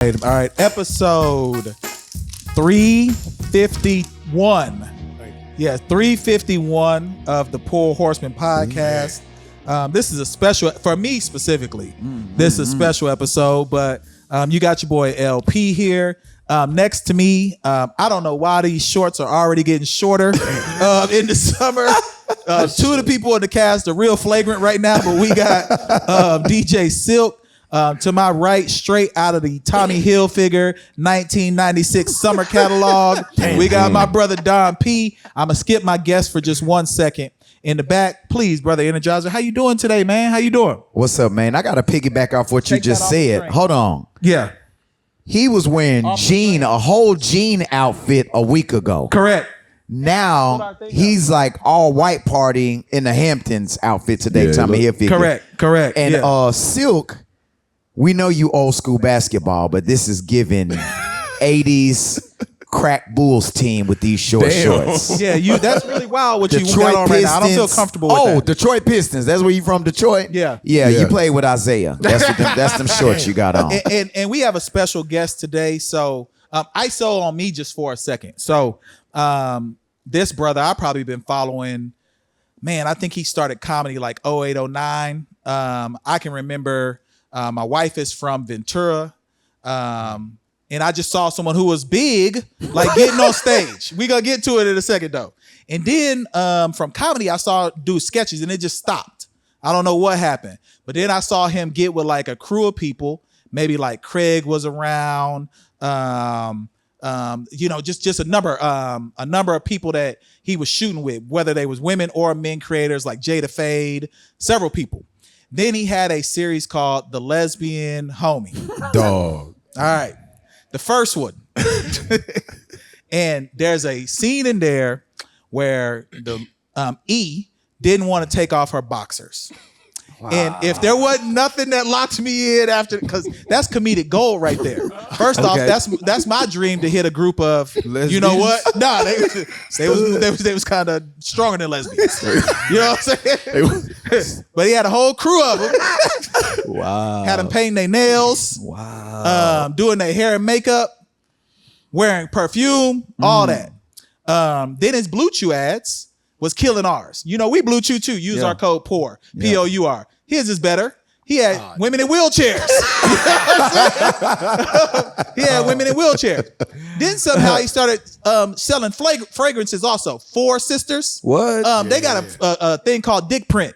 All right, episode 351. Yeah, 351 of the Pour Horsemen Podcast. This is a special, for me specifically, this is a special episode, but you got your boy LP here. Next to me, I don't know why these shorts are already getting shorter in the summer. Two of the people in the cast are real flagrant right now, but we got DJ Silk. To my right, straight out of the Tommy Hilfiger 1996 summer catalog. We got my brother Don P. I'm going to skip my guest for just 1 second. In the back, please, brother Energizer. How you doing today, man? How you doing? What's up, man? I got to piggyback off what you just said. Hold on. Yeah. He was wearing a whole jean outfit a week ago. Correct. Now he's like all white partying in the Hamptons outfit today, Tommy Hilfiger. Correct. And Silk, we know you old school basketball, but this is giving 80s crack Bulls team with these shorts. Yeah, that's really wild what you got on right now. I don't feel comfortable with that. Detroit Pistons. That's where you from, Detroit? Yeah. You played with Isaiah. That's them shorts you got on. And we have a special guest today. So ISO on me just for a second. So this brother, I've probably been following, man, I think he started comedy like 08, 09. I can remember my wife is from Ventura. And I just saw someone who was big, like getting on stage. We gonna get to it in a second though. And then from comedy, I saw do sketches and it just stopped. I don't know what happened. But then I saw him get with like a crew of people, maybe like Craig was around, just a number of people that he was shooting with, whether they was women or men creators like Jada Fade, several people. Then he had a series called The Lesbian Homie. Dog. All right. The first one. And there's a scene in there where the E didn't want to take off her boxers. Wow. And if there wasn't nothing that locked me in after, because that's comedic gold right there. First off, that's my dream to hit a group of lesbians. You know what? Nah, they was kind of stronger than lesbians. You know what I'm saying? But he had a whole crew of them. Wow. Had them painting their nails. Wow. Doing their hair and makeup, wearing perfume, all that. Then his Blue Chew ads was killing ours. You know, we Blue Chew too. Use our code POUR, P-O-U-R. His is better. He had women in wheelchairs. He had women in wheelchairs. Then somehow he started selling fragrances also. Four Sisters. What? They got a thing called Dick Print.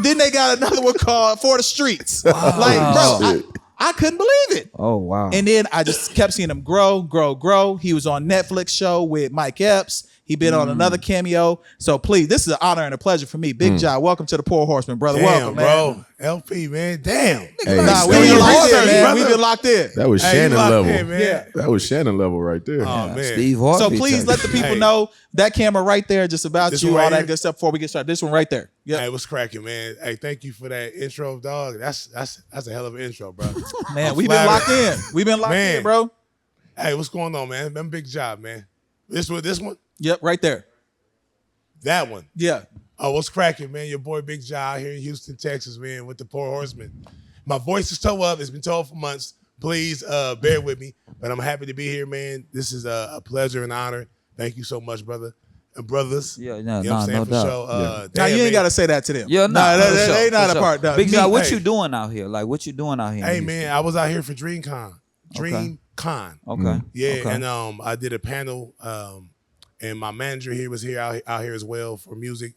Then they got another one called For the Streets. Wow. Like, bro, I couldn't believe it. Oh, wow. And then I just kept seeing him grow. He was on Netflix show with Mike Epps. He been on another cameo. So please, this is an honor and a pleasure for me. Big Jah, welcome to the Pour Horsemen, brother. Welcome, man. Bro. LP, man. Damn. Hey, nah, we've been locked in, man. We've been locked in. That was Shannon level. Yeah. That was Shannon level right there. Oh, man. Steve Harvey. So please let the people know that camera right there, just about this you, all that good stuff before we get started. This one right there. Yep. Hey, what's cracking, man? Hey, thank you for that intro, dog. That's a hell of an intro, bro. Man, we've been locked in. We've been locked in, bro. Hey, what's going on, man? Been big job, man. This one? Yep, right there. That one. Yeah. Oh, what's cracking, man? Your boy Big Jah here in Houston, Texas, man, with the Pour Horsemen. My voice is toe up. It's been told for months. Please bear with me. But I'm happy to be here, man. This is a pleasure and honor. Thank you so much, brother. And brothers. Yeah, you know what I'm saying? no for doubt. sure. Now, you ain't got to say that to them. Yeah, they not a part. Big Jah, what you doing out here? Like, what you doing out here? Hey, man, I was out here for DreamCon. DreamCon. Okay. Yeah, and I did a panel, and my manager here was out here as well for music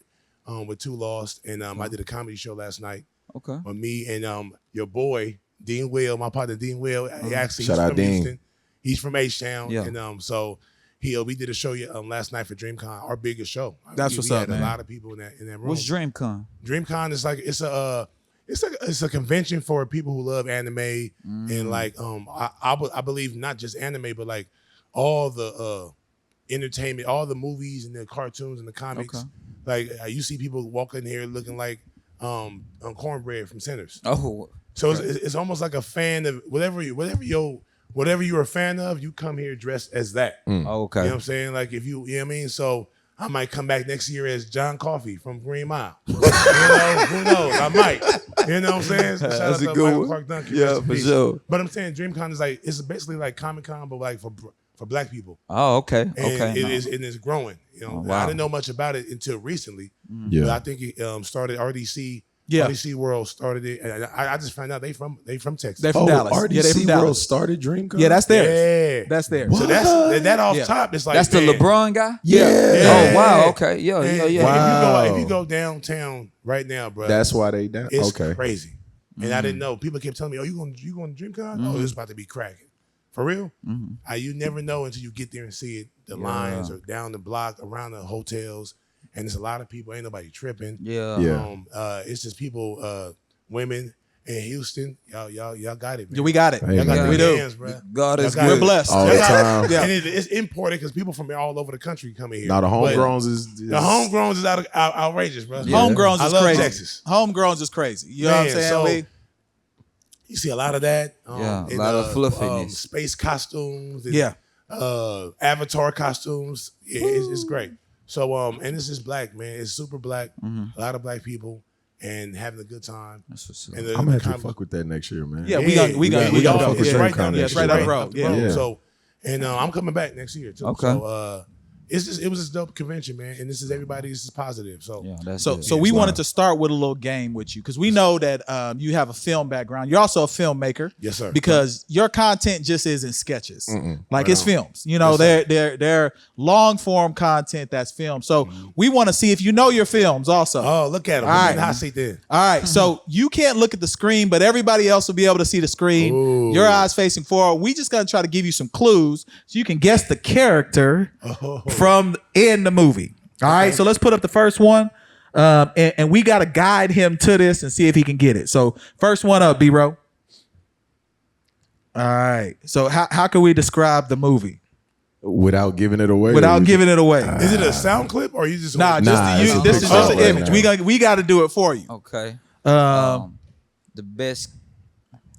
with Two Lost. And I did a comedy show last night. Okay. With me and your boy, Dean Will, my partner Dean Will. Actually, Shout he's out from Dean. Houston. He's from H-Town. Yeah. And so we did a show last night for DreamCon, our biggest show. That's what's up, had man. a lot of people in that room. What's DreamCon? DreamCon is like it's a convention for people who love anime and like I believe not just anime but like all the entertainment, all the movies and the cartoons and the comics. Okay. Like you see people walk in here looking like cornbread from Sinners. Oh, so it's almost like a fan of whatever you're a fan of. You come here dressed as that. oh, okay. You know what I'm saying? Like if you know what I mean? So I might come back next year as John Coffey from Green Mile. Who knows? I might. You know what I'm saying? So shout out to Michael Clark Duncan. Yeah, for sure. But I'm saying DreamCon is like, it's basically like Comic-Con, but like for black people. Oh, okay. And Okay. it's growing. You know, wow. I didn't know much about it until recently. Yeah. But I think it started RDC. Yeah. RDC World started it, and I just found out they from Texas. They're from Dallas. RDC Yeah, they from World Dallas. started DreamCon? Yeah, that's theirs. Yeah. That's theirs. So that off Yeah. top. It's like That's the man, LeBron guy? Yeah. Oh, wow. Okay. Yeah. And Wow. If you go downtown right now, bro, That's why they down. it's Okay. crazy. And I didn't know. People kept telling me, "Oh, you going to DreamCon? Oh, it's about to be cracking." For real? You never know until you get there and see it. The lines are down the block, around the hotels, and there's a lot of people. Ain't nobody tripping. Yeah. Yeah. It's just people, women in Houston. Y'all got it, man. Yeah, we got it. Hey, Y'all got man. the We do. hands, bro. God is Y'all got good. We're blessed. All Y'all the got time. it. Yeah. And it's imported because people from all over the country come in here. Now the But homegrowns is the homegrowns is outrageous, bro. Yeah. Homegrowns I is love crazy. Texas. Homegrowns is crazy. You know what I'm Man, saying? so- You see a lot of that. Yeah, a in, lot of fluffiness. space costumes. And, Yeah. Avatar costumes. Yeah, it's great. So and this is black, man. It's super black. A lot of black people and having a good time. That's what's up. And I'm gonna have to fuck with that next year, man. Yeah, we gonna yeah, we gotta go. fuck with Yeah, DreamCon right down next yeah, it's right year. down the road. Yeah. Yeah. So and I'm coming back next year too. Okay. So it was a dope convention, man. And this is everybody. This is positive. So Yeah, that's So, good. so we wanted to start with a little game with you because we know that you have a film background. You're also a filmmaker. Yes, sir. Because your content just isn't sketches, like Right it's on. films. You know, Yes, they're long form content that's film. So we want to see if you know your films also. oh, look at him. All I'm right. in the hot seat then. All right, so you can't look at the screen, but everybody else will be able to see the screen. Ooh. Your eyes facing forward. We just gonna try to give you some clues so you can guess the character from in the movie. All right, so let's put up the first one, and we gotta guide him to this and see if he can get it. So first one up, B-Ro. All right, so how can we describe the movie Without giving it away. without giving it away? Is it a sound clip or you just Nah, Nah, it's a this is picture just an right image. now. We got to do it for you. Okay. Um, The best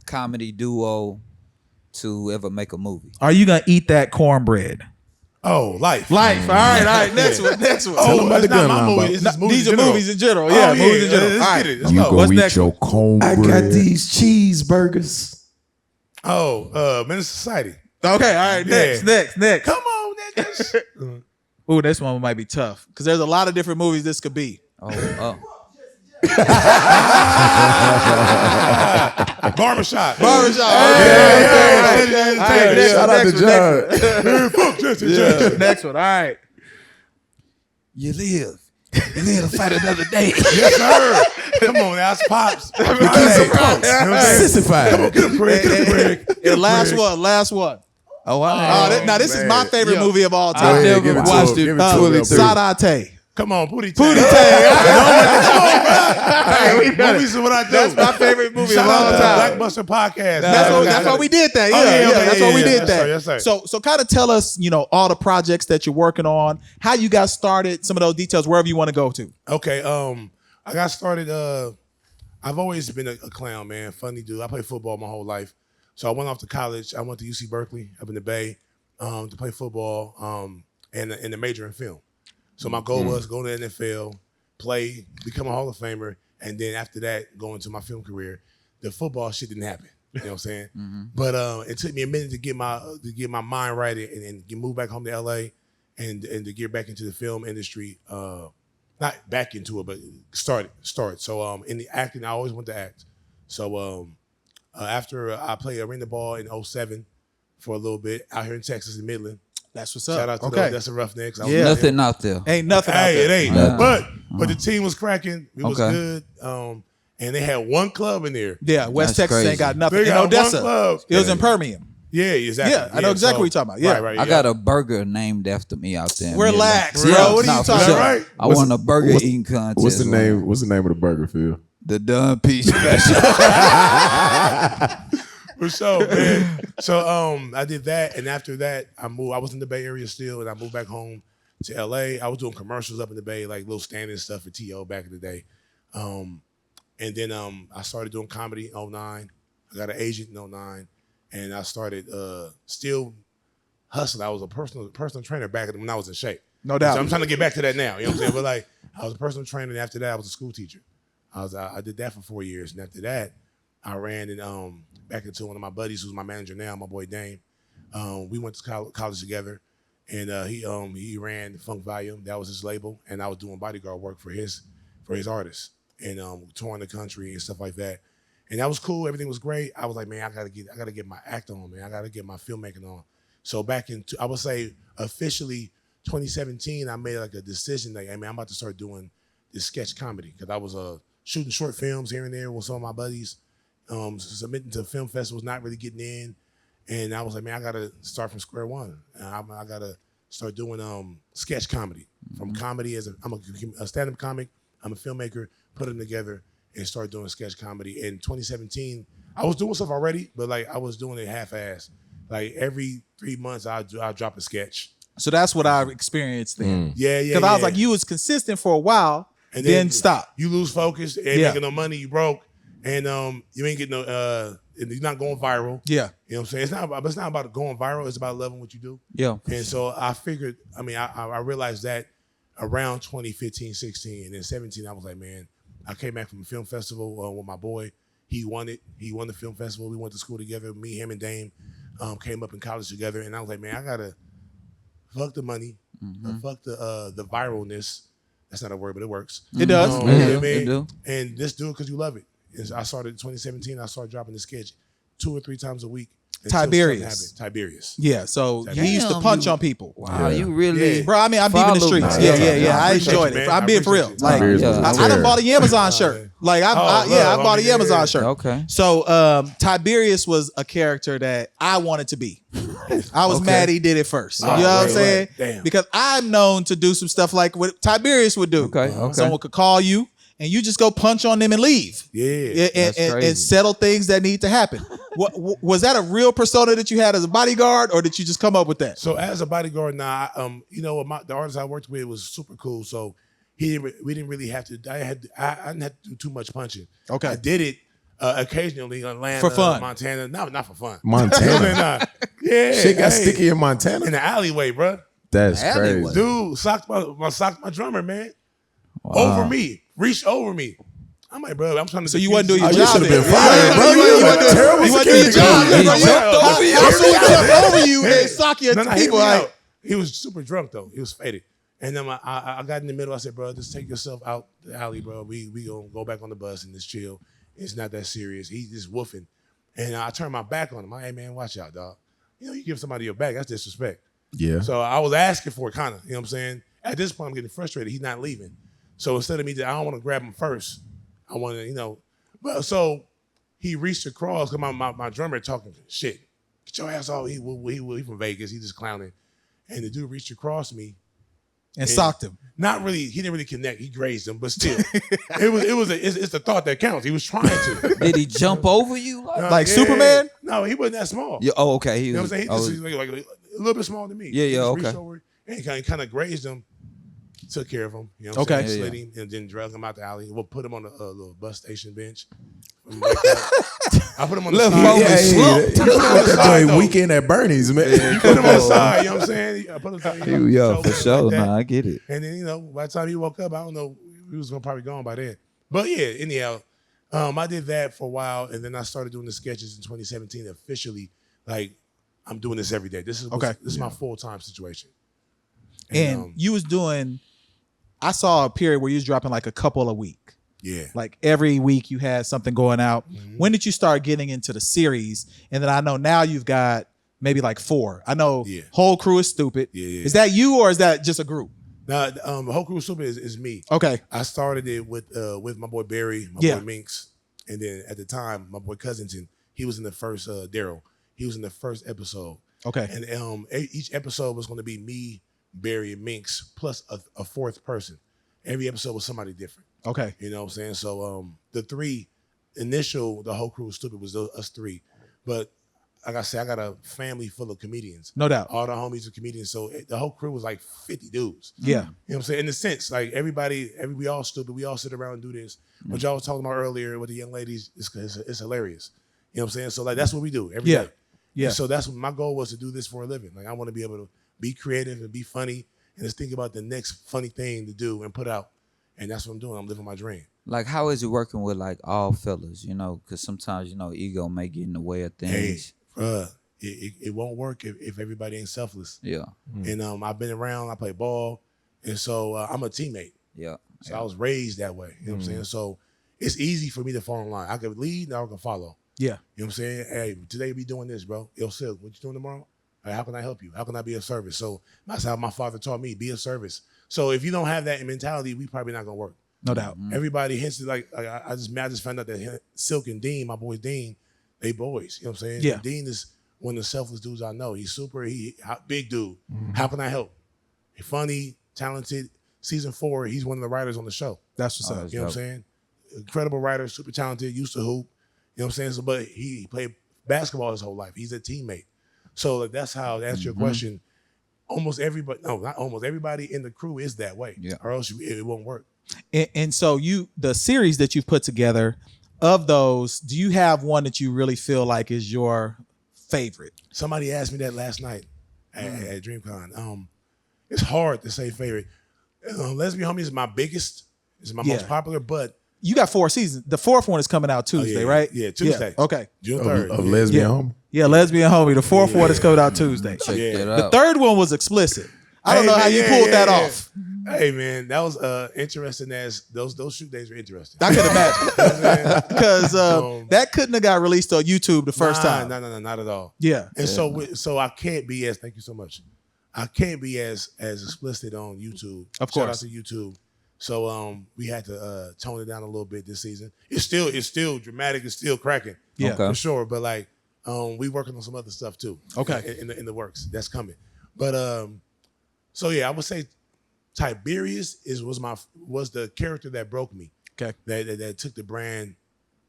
comedy duo to ever make a movie. Are you gonna eat that cornbread? Oh, life. Life. All right. Next one. Tell Oh, him about it's the not gun my line, movie. bro. It's just These are in general. movies in general. Oh, Yeah, movies in general. Let's All get right. it. Let's You go. go What's eat next your one? cornbread. I got these cheeseburgers. Oh, Men's Society. Okay. All right. Next. Yeah. Next. Come on, niggas. Ooh, this one might be tough because there's a lot of different movies this could be. Oh. Barbershop. Barbershop. Okay. Shout out to John. Fuck Jesse Jackson. Next one. All right. You live to fight another day. Yes, sir. Come on, that's Pops. Sissified. Get a break. Get a break. And last one. Oh, wow. Now this is my man. favorite movie of all I time. never give it to watched him. it Give it to fully him. through. Sadate. Come on, Pootie Pootie Tang. Tang. Hey, movies is what I do. That's my favorite movie Shout of all out to time. Blackbuster Podcast. That's why we did that. Yeah, Oh, yeah, okay, that's why we yeah, did yes, that. sir, yes, sir. So kind of tell us, all the projects that you're working on, how you got started, some of those details, wherever you want to go to. Okay, I got started. I've always been a clown, man. Funny dude. I played football my whole life. So I went off to college. I went to UC Berkeley up in the Bay to play football and a major in film. So my goal was go to the NFL, play, become a Hall of Famer, and then after that, go into my film career. The football shit didn't happen. You know what I'm saying? But it took me a minute to get my mind right and move back home to LA and to get back into the film industry. Not back into it, but start. So in the acting, I always wanted to act. So after I played arena ball in 2007 for a little bit out here in Texas in Midland. That's what's up. Shout out to okay. that's the Roughnecks. Yeah. Nothing out there. Ain't nothing out Hey, there. it ain't. Yeah. But the team was cracking. It was Okay. good. And they had one club in there. Yeah, West That's Texas crazy. ain't got nothing. They In got one Odessa. club. It was in Permian. Yeah, exactly. Yeah, I know exactly what you're talking about. Yeah. Right, I got a burger named after me out there. in Relax, Midland. bro. What are you for talking sure. about? Right. I won a burger eating contest. What's the name? What's the name of the burger, Phil? The Dun Peach Special. For sure, man. So I did that, and after that, I moved. I was in the Bay Area still, and I moved back home to LA. I was doing commercials up in the Bay, like little stand-in stuff for TO back in the day. And then I started doing comedy in 2009. I got an agent in 2009, and I started still hustling. I was a personal trainer back when I was in shape. No doubt. So I'm trying to get back to that now. You know what I'm saying? But like, I was a personal trainer, and after that, I was a school teacher. I did that for 4 years, and after that, I ran and back into one of my buddies, who's my manager now, my boy Dame. We went to college together, and he ran Funk Volume. That was his label, and I was doing bodyguard work for his artists, and touring the country and stuff like that. And that was cool. Everything was great. I was like, man, I gotta get my act on, man. I gotta get my filmmaking on. So back in, I would say officially 2017, I made like a decision like, hey man, I'm about to start doing this sketch comedy because I was shooting short films here and there with some of my buddies, submitting to film festivals, not really getting in. And I was like, man, I gotta start from square one. I gotta start doing sketch comedy. From comedy I'm a stand-up comic, I'm a filmmaker, put them together and start doing sketch comedy. In 2017, I was doing stuff already, but like I was doing it half-assed. Like every 3 months, I'll drop a sketch. So that's what I experienced then. Yeah. Because I was like, you was consistent for a while, and then stop. You lose focus, ain't making no money, you broke, and you ain't getting no. You're not going viral. Yeah, you know what I'm saying. It's not about going viral. It's about loving what you do. Yeah. And so I figured. I mean, I realized that around 2015, 16, and then 17, I was like, man, I came back from a film festival with my boy. He won it. He won the film festival. We went to school together. Me, him, and Dame came up in college together. And I was like, man, I gotta fuck the money, fuck the viralness. That's not a word, but it works. It does. You know what I mean? It do. And just do it because you love it. And I started in 2017. I started dropping the sketch 2 or 3 times a week. Tiberius. Yeah, so he used to Damn, punch on people. Wow, you really. Bro, I mean, I'm deep in the Followed streets. me. Yeah. I appreciate enjoyed you, it. man. I'm being for real. I Like, Tiberius was I done terrible. bought the Amazon shirt. Like, I bought the Amazon shirt. Okay. So, Tiberius was a character that I wanted to be. I was mad he did it first. You know what I'm saying? Damn. Because I'm known to do some stuff like what Tiberius would do. Okay. Someone could call you, and you just go punch on them and leave. Yeah. And settle things that need to happen. Was that a real persona that you had as a bodyguard, or did you just come up with that? So as a bodyguard now, you know, the artist I worked with was super cool. So we didn't really have to. I didn't have to do too much punching. Okay. I did it occasionally on land For fun. Montana. Not for fun. Montana. Yeah. Shit got hey, sticky in Montana. in the alleyway, bro. That's Alleyway. crazy. Dude socked my drummer, man. Over me, reached over me. I'm like, bro, I'm trying to. So you wasn't doing your Oh, you job. should have been then. fired, bro. You wasn't were terrible you wasn't doing your security job. guard. He jumped over you. So he jumped over you Yeah. and sock your No, hear people me out. out. He was super drunk though. He was faded. And then I got in the middle. I said, bro, just take yourself out the alley, bro. We gonna go back on the bus and just chill. It's not that serious. He's just woofing. And I turned my back on him. Hey man, watch out, dog. You know, you give somebody your back, that's disrespect. Yeah. So I was asking for it, kind of. You know what I'm saying? At this point, I'm getting frustrated. He's not leaving. So instead of me, I don't want to grab him first. I want to, you know. But so he reached across. Cause my drummer talking shit. Get your ass off. He from Vegas. He just clowning. And the dude reached across me. And socked him. Not really. He didn't really connect. He grazed him, but still, it's the thought that counts. He was trying to. Did he jump over you? Like Superman? No, he wasn't that small. Yeah. Oh, okay. He You know was. what I'm saying? He just like a little bit smaller than me. Yeah, He just okay. reached over and kind of grazed him. Took care of him. You know what Okay. I'm saying? Yeah, Slid him and then drug him out the alley. We'll put him on a little bus station bench. I put him on the Left side. moment Yeah, slumped. that joint though. weekend at Bernie's, man. You put him on the side. You know what I'm saying? I put him Yeah, for sure. like that. Nah, I get it. And then, you know, by the time he woke up, I don't know, he was probably gone by then. But yeah, anyhow, I did that for a while, and then I started doing the sketches in 2017 officially. Like, I'm doing this every day. This is my full-time situation. And you was doing, I saw a period where you was dropping like a couple a week. Yeah. Like every week you had something going out. Mm-hmm. When did you start getting into the series? And then I know now you've got maybe like 4. I know Whole Crew is Stupid. Yeah. Is that you or is that just a group? Now, the Whole Crew Super is me. Okay. I started it with my boy Barry, my boy Minx, and then at the time my boy Cousington. He was in the first Daryl. He was in the first episode. Okay. And each episode was going to be me, Barry, and Minx plus a fourth person. Every episode was somebody different. Okay. You know what I'm saying? So the 3 initial, the Whole Crew was Stupid was us 3, but like I said, I got a family full of comedians. No doubt. All the homies are comedians. So the whole crew was like 50 dudes. Yeah. You know what I'm saying? In the sense, like we all stupid. We all sit around and do this. What y'all was talking about earlier with the young ladies, it's hilarious. You know what I'm saying? So like that's what we do every day. Yeah. And so that's what my goal was, to do this for a living. Like I want to be able to be creative and be funny and just think about the next funny thing to do and put out. And that's what I'm doing. I'm living my dream. Like, how is it working with like all fellas? You know, because sometimes ego may get in the way of things. Hey, bruh, it won't work if everybody ain't selfless. Yeah. And I've been around. I play ball, and so I'm a teammate. Yeah. So I was raised that way. You know what I'm saying? So it's easy for me to fall in line. I can lead, and I can follow. Yeah. You know what I'm saying? Hey, today we doing this, bro. Yo, Silk, what you doing tomorrow? Hey, how can I help you? How can I be of service? So that's how my father taught me, be of service. So if you don't have that mentality, we probably not gonna work. No doubt. Everybody hints like I just found out that Silk and Dean, my boy Dean, they boys. You know what I'm saying? Yeah. And Dean is one of the selfless dudes I know. He's big dude. How can I help? He's funny, talented. Season 4, he's one of the writers on the show. That's what's up. You know what I'm saying? Incredible writer, super talented, used to hoop. You know what I'm saying? So, but he played basketball his whole life. He's a teammate. So like, that's how, to answer your question, almost everybody, no, not almost everybody in the crew is that way. Yeah. Or else it won't work. And so the series that you've put together, of those, do you have one that you really feel like is your favorite? Somebody asked me that last night at DreamCon. It's hard to say favorite. Lesbian Homie is my biggest. It's my most popular, but you got 4 seasons. The 4th one is coming out Tuesday, right? Yeah, Tuesday. Yeah. Okay. June 3rd. Of Lesbian Homie. Yeah, Lesbian Homie. The 4th one is coming out Tuesday. Check Yeah. that The out. 3rd one was explicit. I don't know how you pulled that off. Hey man, that was interesting. As those shoot days were interesting. I could imagine because that couldn't have got released on YouTube the first time. No, not at all. Yeah, And so I can't be as. Thank you so much. I can't be as explicit on YouTube. Of Shout course. out to YouTube. So we had to tone it down a little bit this season. It's still dramatic. It's still cracking. Yeah. Okay. For sure. But like we working on some other stuff too. Okay. In the works. That's coming. But so yeah, I would say Tiberius was the character that broke me. Okay. That took the brand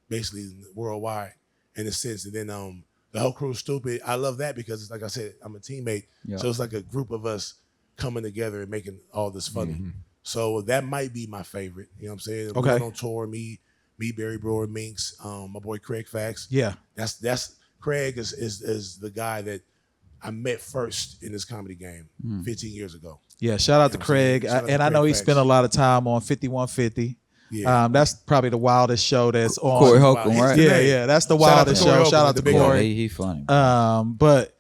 basically worldwide in a sense. And then the whole crew is stupid. I love that because it's like I said, I'm a teammate. Yeah. So it's like a group of us coming together and making all this funny. So that might be my favorite. You know what I'm saying? Okay. Going on tour, me, Barry Brewer, Minx, my boy Craig Fax. yeah. That's Craig is the guy that I met first in this comedy game 15 years ago. Yeah, shout out to You know what I'm Craig. saying? Shout out And to I know Craig he Fax. spent a lot of time on 5150. Yeah. That's probably the wildest show that's on. Corey Holcomb, Wow. right? Yeah, yeah, that's the Shout out to wildest Corey show. Holcomb, Shout out the to big Corey. He funny. But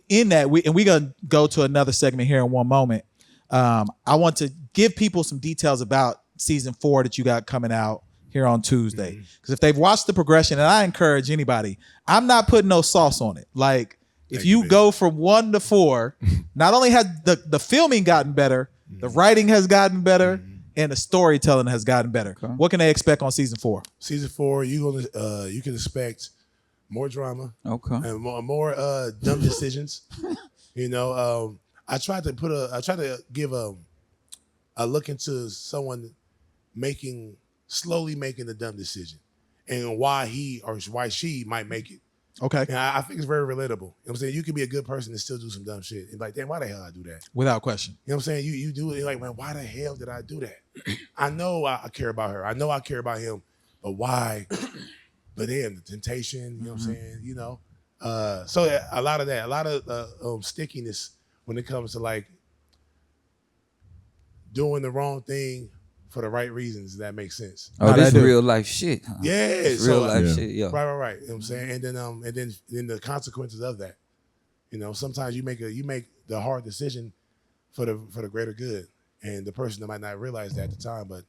in that, we're gonna go to another segment here in one moment. I want to give people some details about season 4 that you got coming out here on Tuesday. Because if they've watched the progression, and I encourage anybody, I'm not putting no sauce on it. Like if Thank you, you Big. go from 1 to 4, not only has the filming gotten better, the writing has gotten better, and the storytelling has gotten better. Okay. What can they expect on season 4? Season 4, you can expect more drama Okay. and more dumb decisions. You know, I tried to give a look into someone slowly making a dumb decision and why he or why she might make it. Okay. And I think it's very relatable. You know what I'm saying? You can be a good person and still do some dumb shit. And be like, damn, why the hell I do that? Without question. You know what I'm saying? You do it, you're like, man, why the hell did I do that? I know I care about her. I know I care about him, but why? But then the temptation, you know what I'm saying? You know? So a lot of that, a lot of stickiness when it comes to like doing the wrong thing for the right reasons, if that makes sense. Oh, How'd I this do? real life shit. Huh? Yeah. It's so real life Yeah. shit. Yeah. Right. You know what I'm saying? And then the consequences of that. You know, sometimes you make the hard decision for the greater good. And the person that might not realize that at the time, but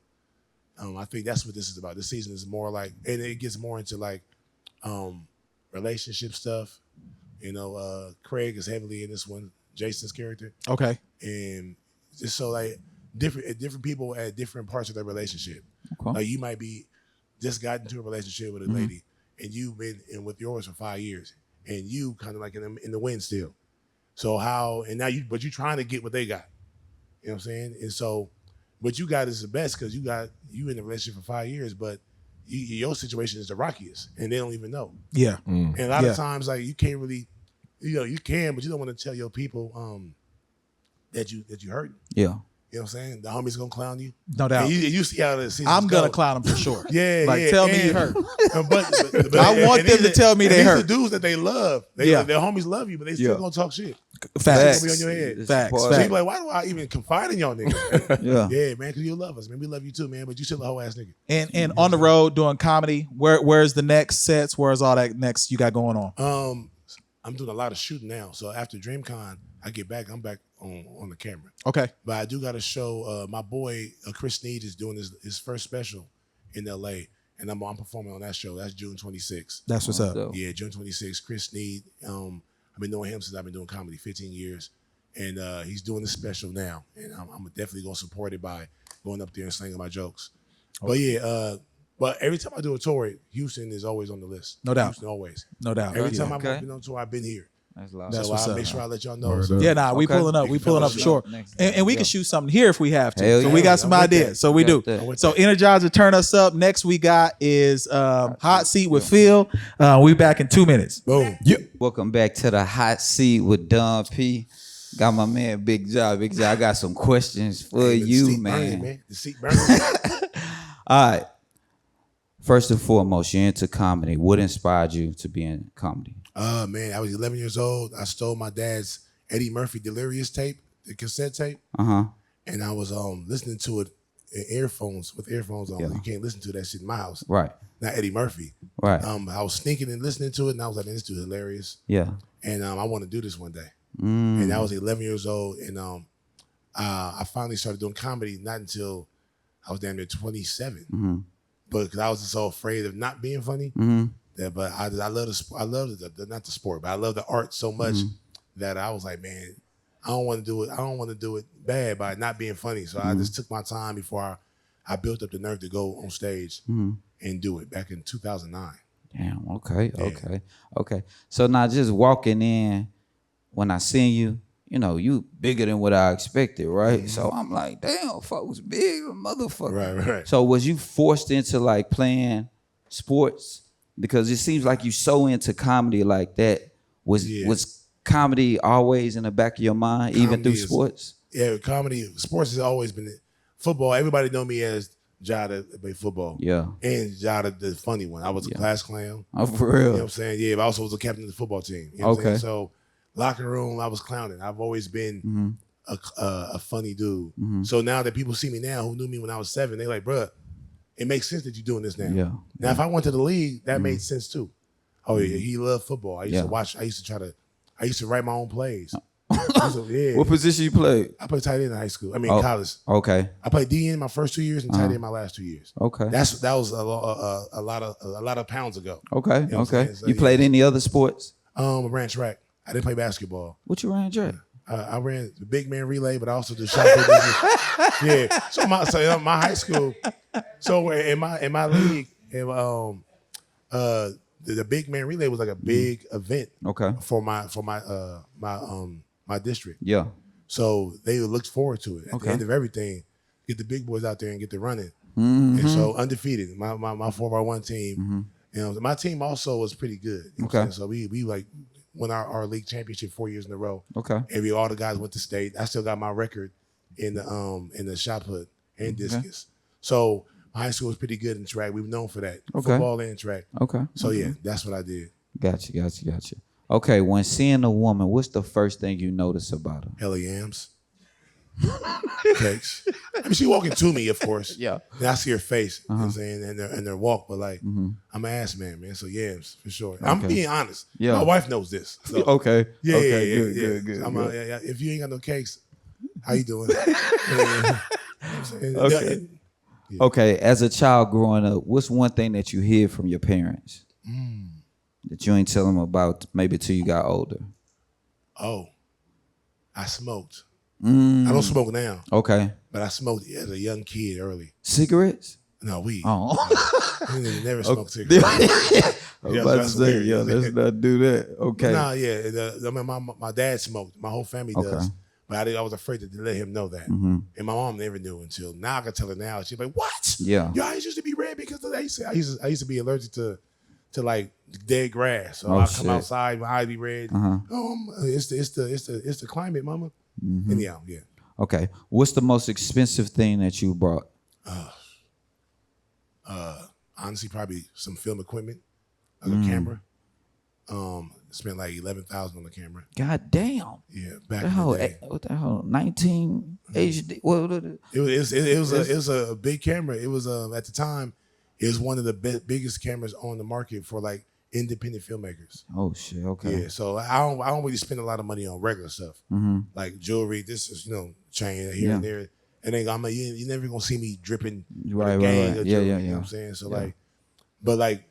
I think that's what this is about. This season is more like, and it gets more into like relationship stuff. You know, Craig is heavily in this one, Jason's character. Okay. And just so like different people at different parts of their relationship. Okay. Like you might be just got into a relationship with a lady and you've been in with yours for 5 years and you kind of like in the wind still. So now you're trying to get what they got. You know what I'm saying? And so what you got is the best because you in a relationship for 5 years, but your situation is the rockiest and they don't even know. Yeah. And a lot Yeah. of times like you can't really, you can, but you don't want to tell your people that you hurting. Yeah. You know You know what I'm saying? The homies gonna clown you. No doubt. And you see how the seasons I'm gonna go. clown them for sure. Yeah, like yeah. tell me and, you hurt. But I want and them these to tell me and they these hurt. the dudes that they love. Their homies love you, but they still gonna talk shit. Facts. Be on your head. It's Facts. part- So you be like, why do I even confide in y'all niggas? Yeah. Yeah, man, because you love us, man. We love you too, man. But you still a whole ass nigga. And on the road doing comedy. Where's the next sets? Where's all that next you got going on? I'm doing a lot of shooting now. So after DreamCon, I get back. I'm back on the camera. Okay. But I do got a show. My boy Chris Sneed is doing his first special in LA, and I'm performing on that show. That's June 26th. That's what's up. Yeah, June 26th. Chris Sneed. I've been knowing him since I've been doing comedy 15 years, and he's doing the special now, and I'm definitely gonna support it by going up there and slinging my jokes. But yeah, but every time I do a tour, Houston is always on the list. No doubt. Houston always. No doubt. Every time Okay. I've been on tour, I've been here. That's loud. That's So what's I'll up. make sure I let y'all know. Word So, up. Yeah, nah, we Okay. pulling up. We pulling up for sure. Next And we time, can shoot something here if we have to. Hell So yeah. we got some I'm with ideas. that. So we do. Got that. I'm with So that. Energizer, turn us up. Next we got is Hot Seat with Phil. We back in 2 minutes. Boom. Welcome back to the hot seat with Don P. Got my man Big Jah. Big Jah, I got some questions for The you, seat man. burning, The seat burning. All right. First and foremost, you're into comedy. What inspired you to be in comedy? Man, I was 11 years old. I stole my dad's Eddie Murphy Delirious tape, the cassette tape, Uh-huh. and I was listening to it in earphones with earphones on. Yeah. You can't listen to that shit in my house. Right. Not Eddie Murphy. Right. I was sneaking and listening to it, and I was like, man, this dude hilarious. Yeah. And I want to do this one day. Mm. And I was 11 years old, and I finally started doing comedy not until I was damn near 27. Mm-hmm. But because I was just so afraid of not being funny. Mm-hmm. Yeah, but I love not the sport, but I love the art so much Mm-hmm. that I was like, man, I don't want to do it. I don't want to do it bad by not being funny. So I just took my time before I built up the nerve to go on stage and do it back in 2009. Damn. Okay. Okay. So now just walking in, when I seen you, you know, you bigger than what I expected, right? So I'm like, damn, folks, big motherfucker. Right. So was you forced into like playing sports? Because it seems like you so into comedy like that. Was comedy always in the back of your mind, even through Comedy is- sports? Yeah, comedy, sports has always been it. Football, everybody know me as Jah that play football. Yeah. And Jah the funny one. I was a class clown. Oh, for You know real? what I'm saying? Yeah, but I also was a captain of the football team. You know what I'm Okay. saying? So locker room, I was clowning. I've always been a funny dude. So now that people see me now who knew me when I was 7, they like, bruh, it makes sense that you're doing this now. Yeah. Now, if I went to the league, that made sense too. Oh yeah, he loved football. I used to watch. I used to write my own plays. Yeah. What position you played? I played tight end in high school. I mean, Oh. college. Okay. I played DN my first 2 years and tight end my last 2 years. Okay. That was a lot of pounds ago. Okay. You know what I'm Okay. saying? So, You yeah. played any other sports? I ran track. I didn't play basketball. What you ran, Jack? I ran the big man relay, but I also did shot put business. Yeah. So my high school. So in my league, the big man relay was like a big event Okay. for my district. Yeah. So they looked forward to it. At Okay. the end of everything, get the big boys out there and get the running. Mm-hmm. And so undefeated. My 4x1 team. You know, my team also was pretty good. You know what I'm Okay. saying? So we like won our league championship 4 years in a row. Okay. All the guys went to state. I still got my record in the shot put and discus. So my high school was pretty good in track. We were known for that. Okay. Football and track. Okay. So yeah, that's what I did. Gotcha. Okay, when seeing a woman, what's the first thing you notice about her? Hella yams. Cakes. I mean, she walking to me, of course. Yeah. And I see her face, you know what I'm saying, and their walk, but like, I'm an ass man. So yams, for sure. I'm Okay. being honest. Yeah. My wife knows this. So, Okay. Yeah, Okay. yeah, Good. yeah. Good. Good. I'm good. yeah. If you ain't got no cakes, how you doing? Yeah. You know what I'm saying? Okay. Okay. As a child growing up, what's one thing that you hid from your parents that you ain't tell them about maybe till you got older? Oh, I smoked. I don't smoke now, Okay. but I smoked as a young kid early. Cigarettes? No, weed. Oh. I never smoked cigarettes. I was Yeah, about to that's say, weird. yo, let's not do that. Okay. Nah, yeah. I mean, my dad smoked. My whole family does. Okay. But I was afraid to let him know that. And my mom never knew until now. I can tell her now. She's like, "What? Yeah. Your eyes used to be red because of that." I used to be allergic to like dead grass. So Oh, I shit. come outside, my eyes be red. Uh-huh. It's the climate, mama. Anyhow, yeah. Okay. What's the most expensive thing that you brought? Honestly, probably some film equipment, like a camera. Spent like $11,000 on the camera. God damn. Yeah, back The in hell, the day. what the hell? 19 HD. It was a big camera. It was at the time, it was one of the biggest cameras on the market for like independent filmmakers. Oh shit. Okay. Yeah, so I don't really spend a lot of money on regular stuff like jewelry. This is chain here and there. And then you're never gonna see me dripping Right. gang or Yeah. jewelry, Yeah. You know what I'm saying? So but I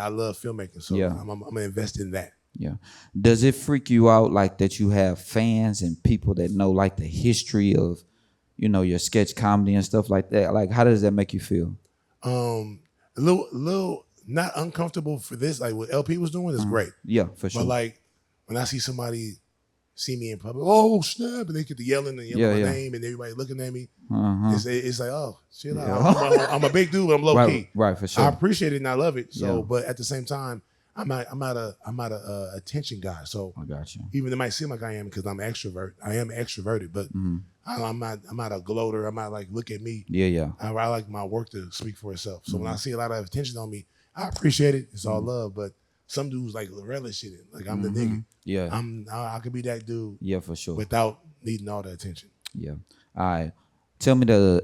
love filmmaking, so I'm gonna invest in that. Yeah. Does it freak you out like that you have fans and people that know like the history of, your sketch comedy and stuff like that? Like, how does that make you feel? A little not uncomfortable for this. Like what LP was doing is great. Yeah, for sure. But like when I see somebody see me in public, oh snap, and they get to yelling my name and everybody looking at me, it's like, oh shit, I'm a big dude, but I'm low key. Right, for sure. I appreciate it and I love it. So, but at the same time, I'm not a attention guy. So I got you. even it might seem like I am because I'm extrovert. I am extroverted, but I'm not a gloater. I'm not like look at me. Yeah. I like my work to speak for itself. So when I see a lot of attention on me, I appreciate it. It's all love, but some dudes like relish it. Like I'm the nigga. Yeah. I could be that dude. Yeah, for sure. Without needing all the attention. Yeah. All right. Tell me a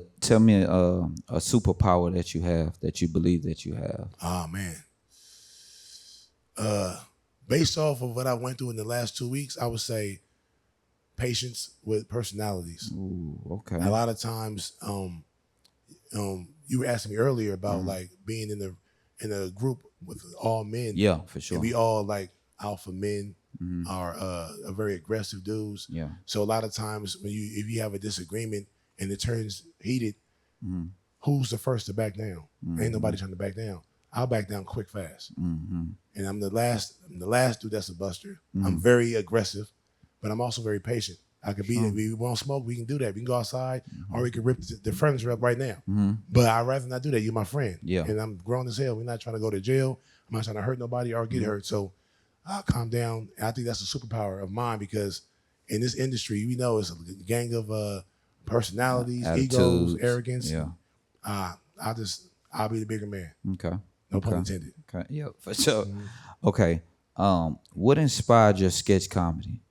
superpower that you have that you believe that you have. Oh man. Based off of what I went through in the last 2 weeks, I would say patience with personalities. Ooh, okay. A lot of times, you were asking me earlier about like being in a group with all men. Yeah, for sure. And we all like alpha men are very aggressive dudes. Yeah. So a lot of times if you have a disagreement and it turns heated, who's the first to back down? Ain't nobody trying to back down. I'll back down quick, fast. And I'm the last dude that's a buster. I'm very aggressive, but I'm also very patient. I could be there. We want to smoke, we can do that. We can go outside or we can rip the furniture up right now. But I'd rather not do that. You're my friend. Yeah. And I'm grown as hell. We're not trying to go to jail. I'm not trying to hurt nobody or get hurt. So I'll calm down. And I think that's a superpower of mine because in this industry, we know it's a gang of personalities, egos, arrogance. Yeah. I'll be the bigger man. Okay. No pun intended. Okay. Yeah, for sure. Okay. What inspired your sketch comedy?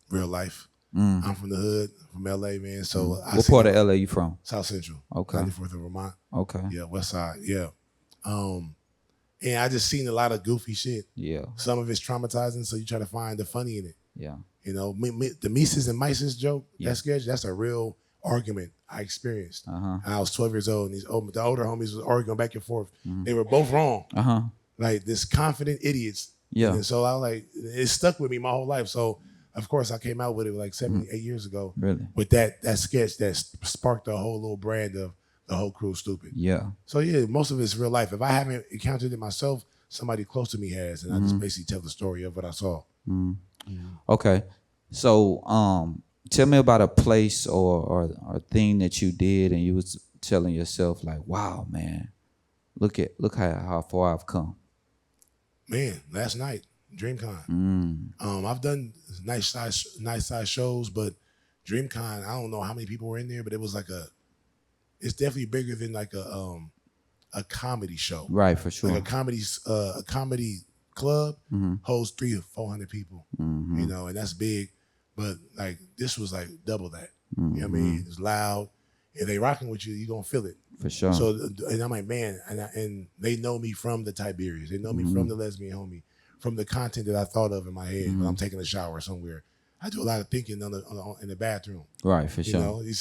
Real life. I'm from the hood, from LA, man. So what part of LA you from? South Central. Okay. 94th of Vermont. Okay. Yeah, West Side. Yeah. And I just seen a lot of goofy shit. Yeah. Some of it's traumatizing, so you try to find the funny in it. Yeah. The Mises and Mises joke, that sketch, that's a real argument I experienced. I was 12 years old, and the older homies was arguing back and forth. They were both wrong. Like this confident idiots. Yeah. And so I it stuck with me my whole life. So of course I came out with it like 7, 8 years ago. Really? With that sketch that sparked the whole little brand of the whole crew stupid. Yeah. So yeah, most of it's real life. If I haven't encountered it myself, somebody close to me has, and I just basically tell the story of what I saw. Okay. So tell me about a place or a thing that you did and you was telling yourself like, wow, man, look how far I've come. Man, last night, DreamCon. I've done nice size shows, but DreamCon, I don't know how many people were in there, but it was it's definitely bigger than like a comedy show. Right, for sure. Like a comedy club holds 300 or 400 people, and that's big. But like this was like double that. You know what I mean? It's loud. If they rocking with you, you're gonna feel it. For sure. So, and I'm like, man, and they know me from the Tiberius. They know me from the Lesbian Homie, from the content that I thought of in my head when I'm taking a shower somewhere. I do a lot of thinking in the bathroom. Right, for sure. You know, you're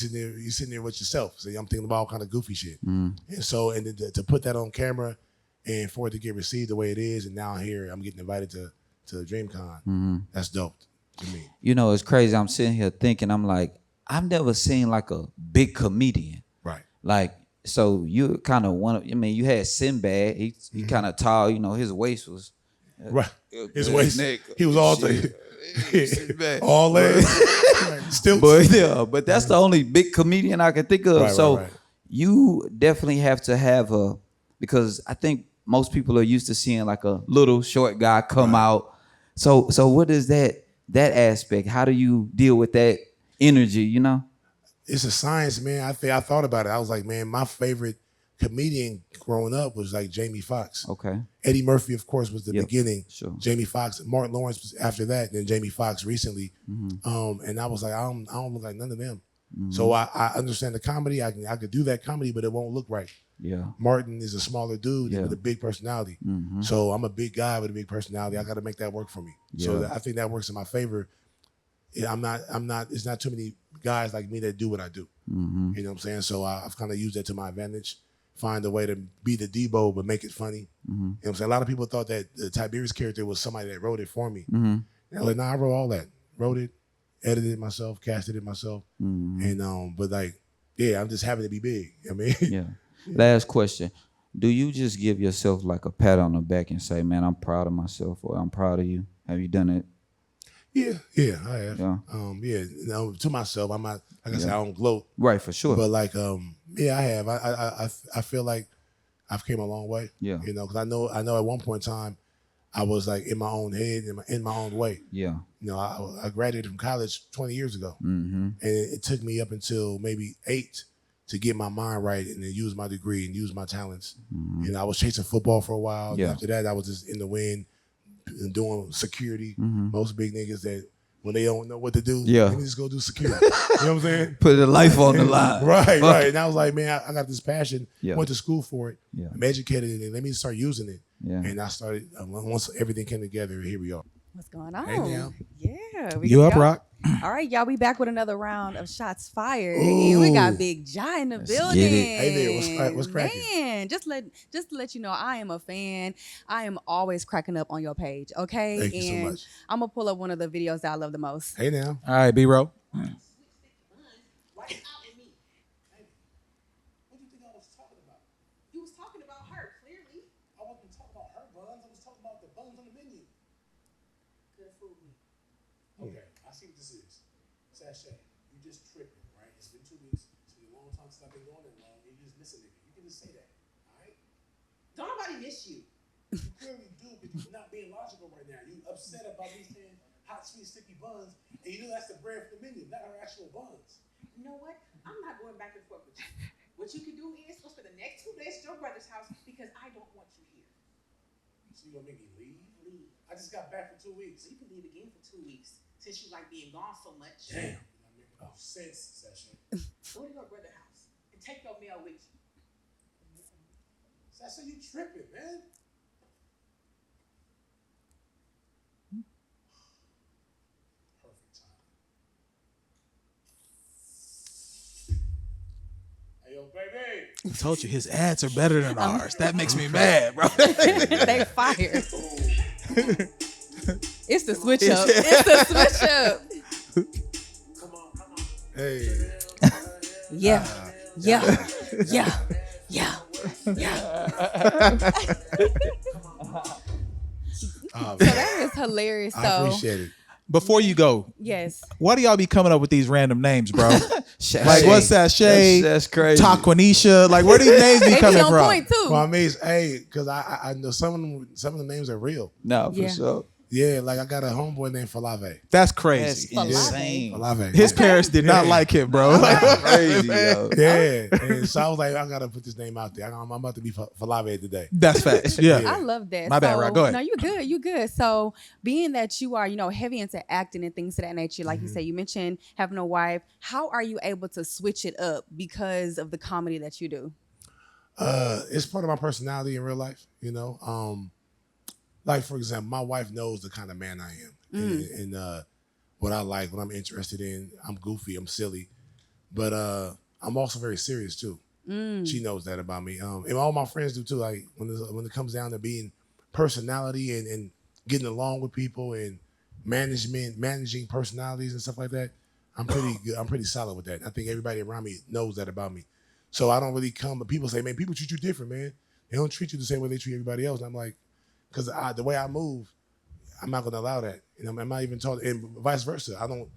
sitting there with yourself. So I'm thinking about all kind of goofy shit. And so, and to put that on camera and for it to get received the way it is, and now here I'm getting invited to DreamCon. That's dope to me. You know, it's crazy. I'm sitting here thinking, I'm like, I've never seen like a big comedian. Right. Like, so you kind of you had Sinbad. He kind of tall, his waist was. Right. His waist. He was all Sinbad. all legs. Still. But that's the only big comedian I can think of. Right. You definitely have to have because I think most people are used to seeing like a little short guy come out. So what is that aspect? How do you deal with that energy, it's a science, man. I thought about it. I was like, man, my favorite comedian growing up was like Jamie Foxx. Okay. Eddie Murphy, of course, was the Yep, beginning. sure. Jamie Foxx, Martin Lawrence was after that, and then Jamie Foxx recently. And I was like, I don't look like none of them. So I understand the comedy. I could do that comedy, but it won't look right. Yeah. Martin is a smaller dude Yeah. with a big personality. So I'm a big guy with a big personality. I got to make that work for me. So I think that works in my favor. I'm not. It's not too many guys like me that do what I do. You know what I'm saying? So I've kind of used that to my advantage. Find a way to be the Debo, but make it funny. You know what I'm saying? A lot of people thought that the Tiberius character was somebody that wrote it for me. And I'm like, nah, I wrote all that. Wrote it, edited it myself, casted it myself. And but like, yeah, I'm just happy to be big. I mean, Yeah. Last question. Do you just give yourself like a pat on the back and say, man, I'm proud of myself, or I'm proud of you? Have you done it? yeah, I have. Yeah. To myself, I'm not, like I said, I don't gloat. Right, for sure. But like, yeah, I have. I feel like I've came a long way. Yeah. You know, because I know at one point in time, I was like in my own head, in my own way. Yeah. You know, I graduated from college 20 years ago, and it took me up until maybe 8 to get my mind right and then use my degree and use my talents. You know, I was chasing football for a while. Yeah. After that, I was just in the wind and doing security. Most big niggas that when they don't know what to do, Yeah. they just go do security. You know what I'm saying? Put the life on the line. Right. And I was like, man, I got this passion. Yeah. Went to school for it. Yeah. I'm educated in it. Let me start using it. Yeah. And I started, once everything came together, here we are. What's going on? Hey, now. Yeah. You can up, go. Rock? All right, y'all. We back with another round of shots fired. And we got Big Jah in the building. get it. Hey there, what's cracking? Man, just to let you know, I am a fan. I am always cracking up on your page. Okay. Thank you so and much. I'm gonna pull up one of the videos that I love the most. Hey now. All right, B-Roll. What do you think I was talking about? You was talking about her, clearly. I wasn't talking about her buns. I was talking about the buns on the menu. Could have fooled me. Okay, I see what this is. Sashay, you just tripping, right? It's been 2 weeks. It's been a long time since I've been going that long. And you just miss a nigga. You can just say that, all right? Don't nobody miss you. You clearly do, but you're not being logical right now. You upset about me saying hot, sweet, sticky buns, and you know that's the brand for the menu, not her actual buns. You know what? I'm not going back and forth with you. What you can do is go spend the next 2 days at your brother's house because I don't want you here. So you gonna make me leave? Leave. I just got back for 2 weeks. So you can leave again for 2 weeks since you like being gone so much. Damn. You're not making no sense, Sashay. Go to your brother's house and take your mail with you. Sashay, you tripping, man. Perfect time. Hey, yo, baby. I told you his ads are better than ours. That makes me mad, bro. They fired. It's the switch up. It's the switch up. Hey. Yeah. So that is hilarious. I So appreciate it. Before you go, yes. why do y'all be coming up with these random names, bro? Sashay. Like, what's Sashay? That's crazy. Taquanisha? Like, where these names be They be coming on from? point too. Well, I mean, hey, because I know some of the names are real. No, for Yeah. sure. Yeah, like I got a homeboy named Falave. That's That's crazy. insane. Falave. His parents did not like him, bro. That's crazy, yo. Yeah, and so I was like, I gotta put this name out there. I'm about to be Falave today. That's facts. Yeah. I love that. My bad, Rock. Go ahead. No, you good. You good. So being that you are, heavy into acting and things of that nature, like you said, you mentioned having a wife. How are you able to switch it up because of the comedy that you do? It's part of my personality in real life, Like, for example, my wife knows the kind of man I am and what I like, what I'm interested in. I'm goofy, I'm silly, but I'm also very serious too. She knows that about me. And all my friends do too. Like when it comes down to being personality and getting along with people and managing personalities and stuff like that, I'm pretty good. I'm pretty solid with that. I think everybody around me knows that about me. So I don't really come, but people say, man, people treat you different, man. They don't treat you the same way they treat everybody else. And I'm like, because the way I move, I'm not going to allow that. And I'm not even taught, and vice versa. I don't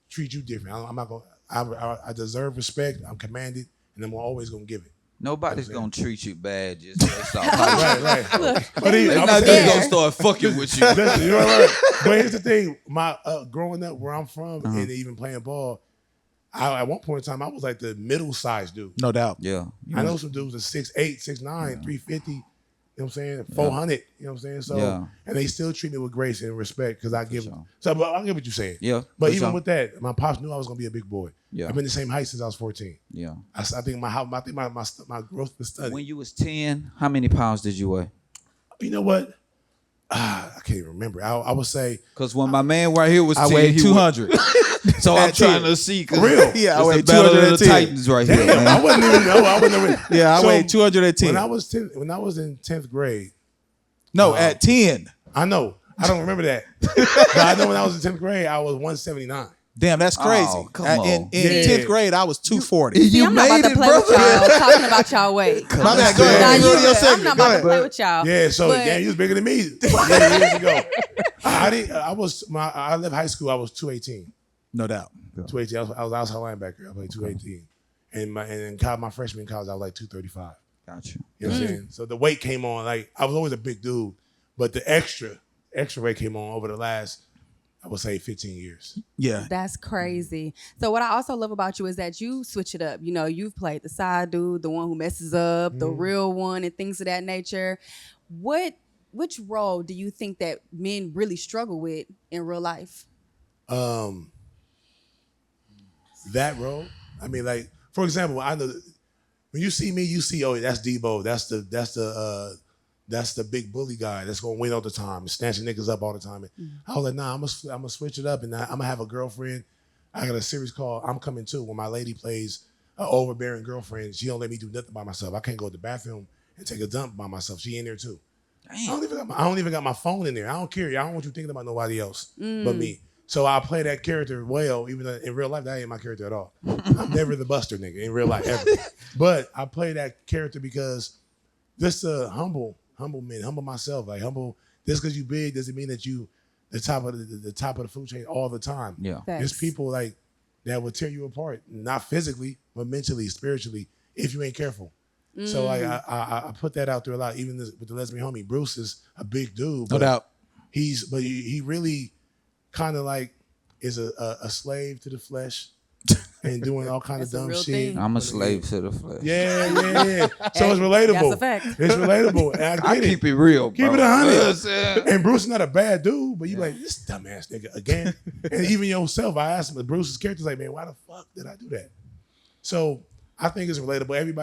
treat you different. I'm not going to, I deserve respect. I'm commanded, and I'm always going to give it. Nobody's gonna treat you bad just based off how you Right. But They're I'm not saying- just gonna start fucking with you. Listen, you're right. But here's the thing: my growing up where I'm from and even playing ball, at one point in time, I was like the middle sized dude. No doubt. Yeah. I know some dudes are 6'8", 6'9", 350. You know what I'm saying? 400. You know what I'm saying? So, and they still treat me with grace and respect because I give. So, but I get what you're saying. Yeah. But even with that, my pops knew I was gonna be a big boy. Yeah. I've been the same height since I was 14. Yeah. I think my growth was stunning. When you was 10, how many pounds did you weigh? You know what? I can't even remember. I would say Because when my man right here was 10, I weighed he 200. So I'm At trying 10. to see. For real? Yeah, I I weighed the battle of the 210. Titans right here, Damn, man. I wouldn't even know. I wouldn't even. Yeah, I So, weighed 210. When I was in 10th grade, No, at 10. I know. I don't remember that. But I know when I was in 10th grade, I was 179. Damn, that's crazy. Oh, come In on. 10th grade, I was 240. See, I'm not about to play with y'all talking about y'all weight. My bad. Go Nah, ahead. you Go to your good. I'm segment. not Go about to ahead. play with y'all. Yeah, so But- damn, you was bigger than me years ago. I left high school. I was 218. No doubt. 218. I was outside linebacker. I played 218, and in my freshman college, I was like 235. Got you. You know what I'm saying? So the weight came on. Like I was always a big dude, but the extra weight came on over the last, I would say, 15 years. Yeah. That's crazy. So what I also love about you is that you switch it up. You know, you've played the side dude, the one who messes up, the real one, and things of that nature. Which role do you think that men really struggle with in real life? That role. I mean, like for example, I know when you see me, you see, oh, that's Debo. That's the big bully guy that's gonna win all the time and snatching niggas up all the time. And I was like, nah, I'm gonna switch it up, and I'm gonna have a girlfriend. I got a series called I'm Coming Too, where my lady plays an overbearing girlfriend. She don't let me do nothing by myself. I can't go to the bathroom and take a dump by myself. She in there too. I don't even got my phone in there. I don't care. I don't want you thinking about nobody else but me. So I play that character well, even though in real life, that ain't my character at all. I'm never the buster nigga in real life, ever. But I play that character because just a humble man, humble myself. Like humble, just because you big doesn't mean that you the top of the food chain all the time. Yeah. There's people like that will tear you apart, not physically, but mentally, spiritually, if you ain't careful. So like I put that out there a lot, even with the Lesbian Homie. Bruce is a big dude. No doubt. He really kind of like is a slave to the flesh and doing all kind of That's a dumb real shit. thing. I'm a slave to the flesh. Yeah. So it's relatable. That's a fact. It's relatable. And I keep it real, bro. Keep it 100. You know what I'm saying? And Bruce is not a bad dude, but you like, this dumbass nigga again. And even yourself, I asked him, Bruce's character's like, man, why the fuck did I do that? So I think it's relatable. Every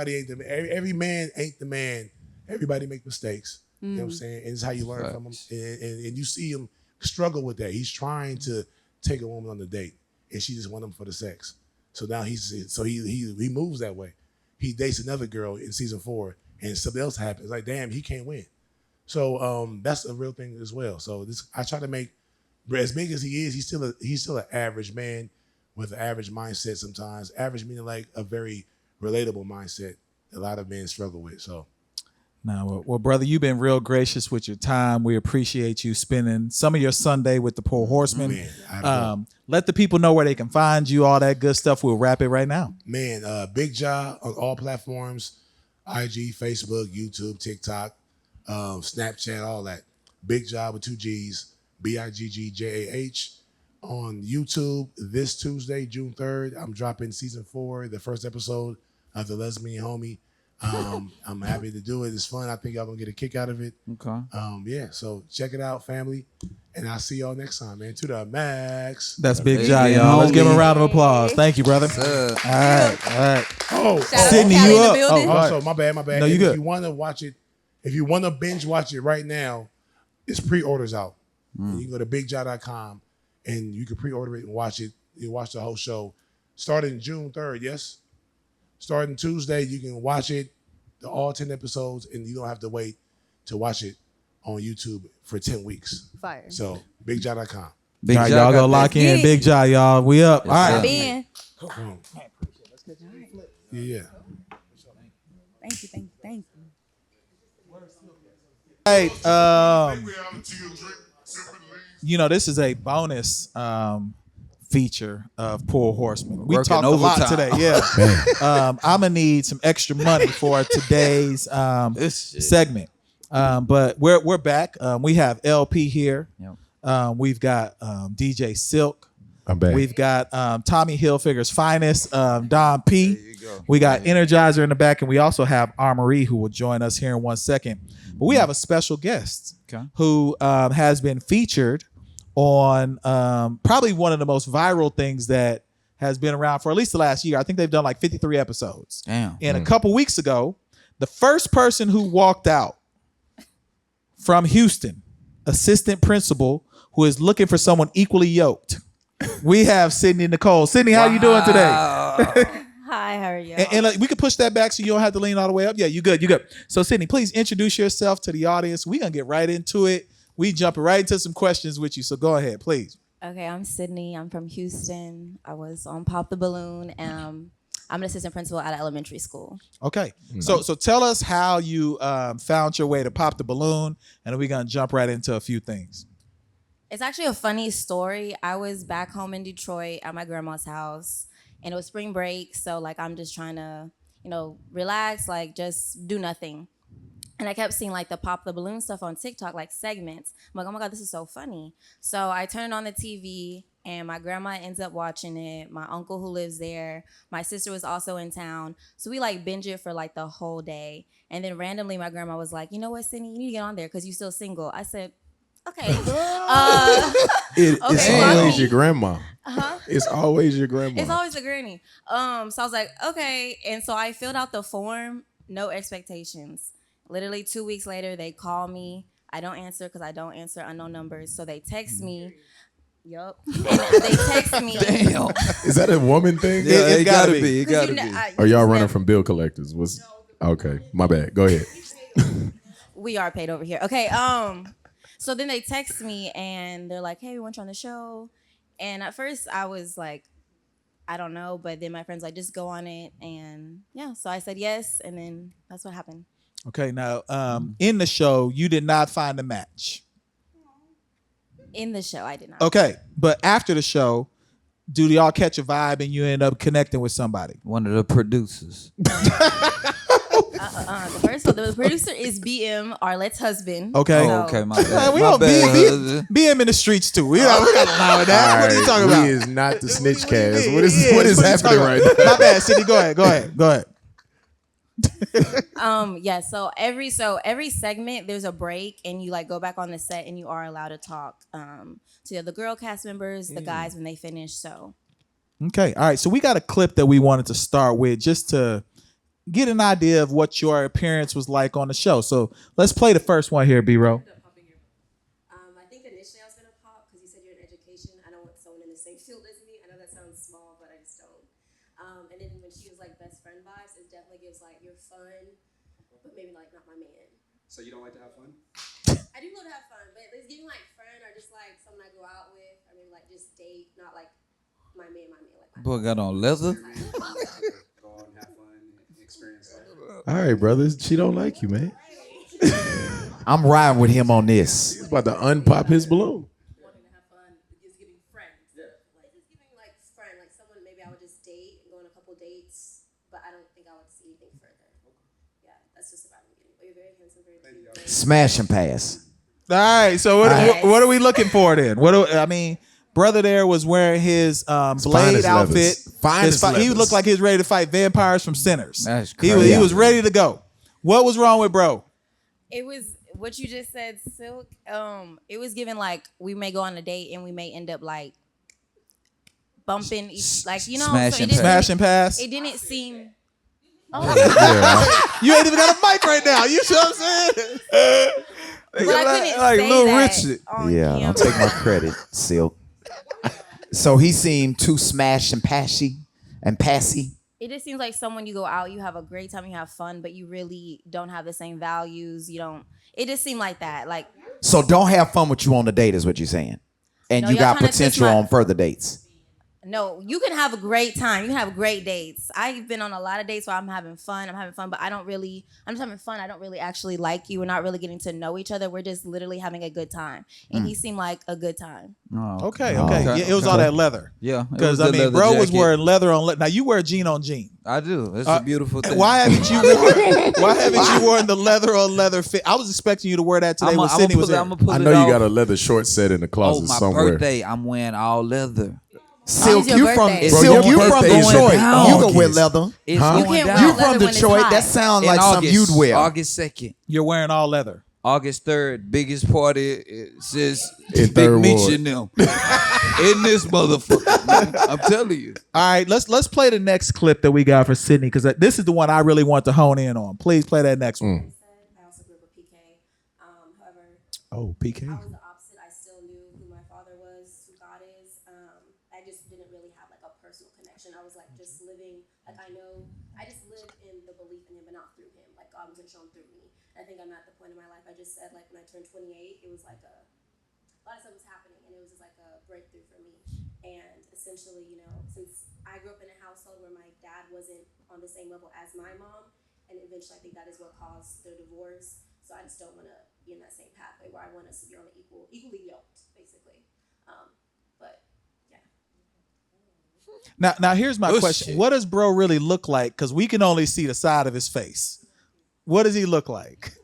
man ain't the man. Everybody make mistakes. You know what I'm saying? And it's how you learn from them. And you see him struggle with that. He's trying to take a woman on a date, and she just want him for the sex. So now he moves that way. He dates another girl in season 4, and something else happens. Like, damn, he can't win. So that's a real thing as well. So I try to make, as big as he is, he's still an average man with an average mindset sometimes. Average meaning like a very relatable mindset a lot of men struggle with. So. No, well, brother, you've been real gracious with your time. We appreciate you spending some of your Sunday with the Pour Horsemen. Man, let the people know where they can find you, all that good stuff. We'll wrap it right now. Man, Bigg Jah on all platforms, IG, Facebook, YouTube, TikTok, Snapchat, all that. Bigg Jah with 2 G's, BIGGJAH. On YouTube this Tuesday, June 3rd, I'm dropping season 4, the first episode of the Lesbian Homie. I'm happy to do it. It's fun. I think y'all gonna get a kick out of it. Okay. Yeah. So check it out, family, and I'll see y'all next time, man. To the max. That's Bigg Big Jah, Jah, y'all. Let's give him a homie. round of applause. Thank you, brother. All right. Oh, Shout out Sydney, to Callie you in the up? building. Oh, all right. also, my bad. No, And you good. If you want to watch it, if you want to binge watch it right now, it's pre-orders out. And you can go to BiggJah.com and you can pre-order it and watch it. You watch the whole show. Starting June 3rd, yes? Starting Tuesday, you can watch it, all 10 episodes, and you don't have to wait to watch it on YouTube for 10 weeks. Fire. So, BiggJah.com. Big All right, Jah y'all got go that- lock in. Yeah. Bigg Jah, y'all. We up. All right. Ben. Yeah. Thank you. Hey, this is a bonus feature of Pour Horsemen. We Working talked a lot overtime. today. Yeah. I'm gonna need some extra money for today's This shit. segment. But we're back. We have LP here. Yep. We've got DJ Silk. I'm back. We've got Tommy Hilfiger's finest, Don P. We got Energizer in the back, and we also have Armory, who will join us here in 1 second. But we have a special guest who has been featured on probably one of the most viral things that has been around for at least the last year. I think they've done like 53 episodes. Damn. And a couple weeks ago, the first person who walked out from Houston, assistant principal, who is looking for someone equally yoked. We have Sidney Nicole. Sidney, how you doing today? Hi, how are you? And like, we can push that back so you don't have to lean all the way up. Yeah, you good. So Sidney, please introduce yourself to the audience. We're going to get right into it. We jumping right into some questions with you. So go ahead, please. Okay, I'm Sydney. I'm from Houston. I was on Pop the Balloon. I'm an assistant principal at an elementary school. Okay. So tell us how you found your way to Pop the Balloon, and then we're going to jump right into a few things. It's actually a funny story. I was back home in Detroit at my grandma's house, and it was spring break. So, like, I'm just trying to, relax, like, just do nothing. And I kept seeing, like, the Pop the Balloon stuff on TikTok, like, segments. I'm like, oh, my God, this is so funny. So I turned on the TV, and my grandma ends up watching it. My uncle who lives there. My sister was also in town. So we, like, binge it for, like, the whole day. And then randomly, my grandma was like, you know what, Sydney, you need to get on there because you're still single. I said, okay. It's okay, always your grandma. Uh-huh. It's always your grandma. It's always a granny. So I was like, okay. And so I filled out the form, no expectations. Literally 2 weeks later, they call me. I don't answer because I don't answer unknown numbers. So they text me. Yup. They text me. Damn. Is that a woman thing? Yeah, it gotta be. It 'Cause gotta you be. know, Are y'all running from bill collectors? Okay, my bad. Go ahead. We are paid over here. Okay. So then they text me and they're like, hey, we want you on the show. And at first I was like, I don't know. But then my friend's like, just go on it. And yeah, so I said yes. And then that's what happened. Okay, now, in the show, you did not find a match. In the show, I did not. Okay, but after the show, do y'all catch a vibe and you end up connecting with somebody? One of the producers. The producer is BM, Arlette's husband. Okay. Oh, okay, my bad. We My don't bad. BM in the streets too. We got allow that. What are you talking about? We is not the snitch cast. Yeah, What is what you happening talking right about? now? My bad, Sidney. Go ahead. Yeah, so every segment there's a break and you like go back on the set and you are allowed to talk to the other girl cast members, the guys when they finish. So Okay, all right. So we got a clip that we wanted to start with just to get an idea of what your appearance was like on the show. So let's play the first one here, B-Roll. I think initially I was going to pop because you said you're in education. I don't want someone in the same field as me. I know that sounds small, but I just don't. And then when she was like best friend vibes, it definitely gives like you're fun, but maybe like not my man. So you don't like to have fun? I do love to have fun, but it's giving like friend or just like someone I go out with, or maybe like just date, not like my man, like my Boy got on leather. Go out and have fun and experience life. All right, brothers. She don't like you, man. I'm riding with him on this. He's about to unpop his balloon. wanting to have fun, it's giving friends. Like it's giving like friend, like someone maybe I would just date and go on a couple dates, but I don't think I would see anything further. Yeah, that's just about me. Well, you're very handsome, very cute. Smash and pass. All right. So what are we looking for then? Brother there was wearing his Blade finest outfit. leathers. Finest He leathers. looked like he was ready to fight vampires from Sinners. That's He crazy. was ready to go. What was wrong with bro? it was what you just said, Silk. It was given like we may go on a date and we may end up like bumping, like Smash so and it didn't, pass. Smash and pass. It didn't seem. You ain't even got a mic right now. You see what I'm saying? But I couldn't like say Lil that Richard. on Yeah, camera. don't take my credit, Silk. So he seemed too smash and passy and passy. It just seems like someone you go out, you have a great time, you have fun, but you really don't have the same values. You don't. It just seemed like that. Like So don't have fun with you on the date is what you're saying. And No, you y'all got trying to twist potential my- on further dates. no, you can have a great time. You can have great dates. I've been on a lot of dates where I'm having fun, but I'm just having fun. I don't really actually like you. We're not really getting to know each other. We're just literally having a good time. And he seemed like a good time. Oh, Okay. Yeah, it was all that leather. Yeah. it Because was the leather bro was jacket. wearing leather on leather. Now you wear jean on jean. I do. It's a beautiful thing. Why haven't you worn the leather on leather fit? I was expecting you to wear that today when Sydney was here. I know you got a leather short set in the Oh, closet my somewhere. birthday, I'm wearing all leather. Silk, It's your you from birthday. Bro, Silk, your you from birthday is Detroit. in You can wear August. leather. It's Huh? going You can't down. wear You leather from when it's Detroit. hot. That sounds In like something you'd wear. August 2nd. You're wearing all leather. August 3rd, biggest party. It says In Big Third Meech Ward. and them. In this motherfucker, man. I'm telling you. All right, let's play the next clip that we got for Sidney because this is the one I really want to hone in on. Please play that next one. I also grew up with PK. However, Oh, PK. I was the opposite. I still knew who my father was, who God is. I just didn't really have like a personal connection. I was like just living, like I just lived in the belief in him, but not through him. Like God wasn't shown through me. I think I'm at the point in my life. I just said like when I turned 28, it was like a lot of stuff was happening, and it was just like a breakthrough for me. And essentially, you know, since I grew up in a household where my dad wasn't on the same level as my mom, and eventually I think that is what caused their divorce. So I just don't want to be in that same pathway where I want us to be on the equally yoked, basically. But yeah. Now here's my Oh, question. shit. What does bro really look like? Because we can only see the side of his face. What does he look like?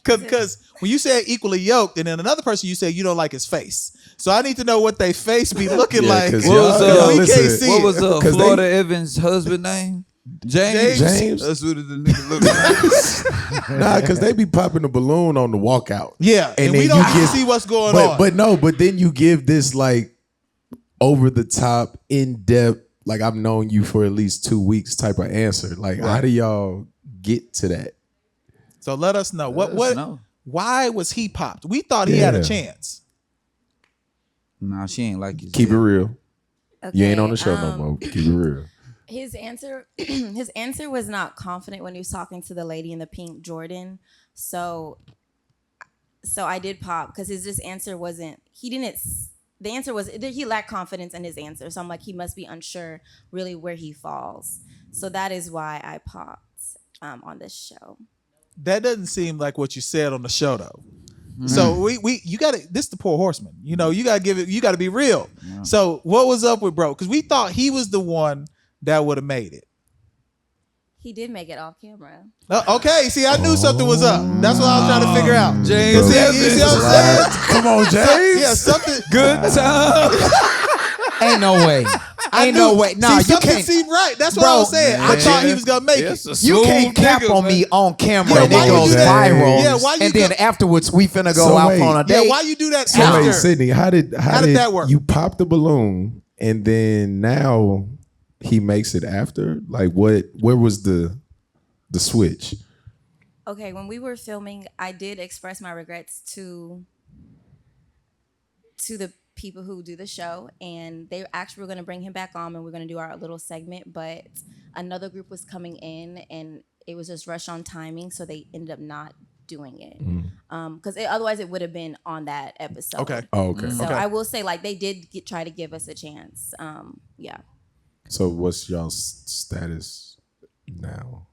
Because when you say equally yoked, and then another person you say you don't like his face. So I need to know what they face be looking Yeah, like. 'cause What was, we listen, can't see What it. was 'Cause Florida Evans' husband name? James. James. That's what the nigga look like. Nah, because they be popping the balloon on the walkout. Yeah, and we then don't you give- see what's going on. But then you give this like over the top, in depth, like I've known you for at least 2 weeks type of answer. Like, how do y'all get to that? So let us know. Let us know. Why was he popped? We thought he had a Yeah. chance. Nah, she ain't like you. Keep it real. Okay, You ain't on the show no more. Keep it real. His answer his answer was not confident when he was talking to the lady in the pink Jordan. So I did pop because his answer wasn't, the answer was, he lacked confidence in his answer. So I'm like, he must be unsure really where he falls. So that is why I popped on this show. That doesn't seem like what you said on the show though. So you got to, this is the Pour Horseman. You know, you got to give it, you got to be real. Yeah. So what was up with bro? Because we thought he was the one that would have made it. He did make it off camera. Okay, see, I knew something was up. That's what I was trying to figure out. James, you see what I'm saying? Come on, James. Yeah, something good time. Ain't no way. Ain't no way. Nah, see, you can't. Seemed right. That's what I was saying. I thought he was gonna make it. You can't cap on me on camera and it goes viral. Yeah, why you and then afterwards we finna go out on a date. Yeah, why you do that So after? wait, Sidney, how did that work? You pop the balloon and then now he makes it after? Like where was the switch? Okay, when we were filming, I did express my regrets to the people who do the show, and they actually were going to bring him back on and we're going to do our little segment, but another group was coming in and it was just rush on timing, so they ended up not doing it because otherwise it would have been on that episode. Okay. Oh, okay. So I will say, like, they did try to give us a chance. Yeah. So what's y'all's status now?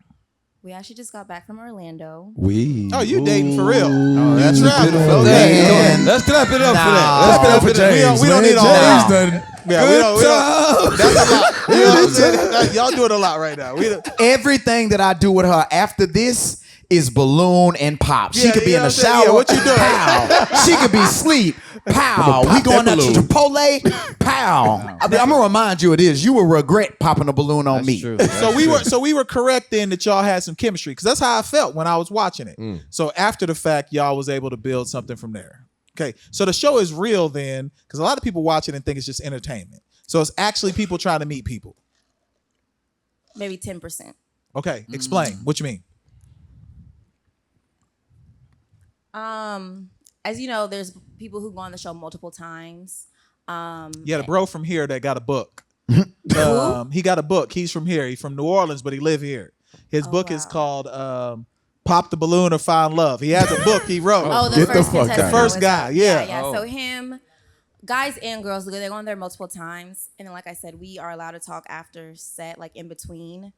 We actually just got back from Orlando. Oh, you dating for real? Oh, that's beautiful. Okay. Let's clap it up for that. Let's clap it up for James. We don't need all that. Done. Yeah, we don't. That's a lot. You know what I'm saying? Y'all doing a lot right now. Everything that I do with her after this is balloon and pop. She could be in the shower. Yeah, what you doing? Pow. She could be asleep. Pow. We going out to Chipotle. Pow. I'm gonna remind you of this. You will regret popping a balloon on me. True. So we were correct then that y'all had some chemistry, because that's how I felt when I was watching it. So after the fact, y'all was able to build something from there. Okay, so the show is real then, because a lot of people watch it and think it's just entertainment. So it's actually people trying to meet people. Maybe 10%. Okay, explain. What you mean? As you know, there's people who go on the show multiple times. Yeah, the bro from here that got a book. He got a book. He's from here. He's from New Orleans, but he live here. His book is called Pop the Balloon or Find Love. He has a book he wrote. Oh, the Get the first fuck contestant. out. First guy, yeah. Yeah. So him, guys and girls, they go on there multiple times. And then, like I said, we are allowed to talk after set, like in between.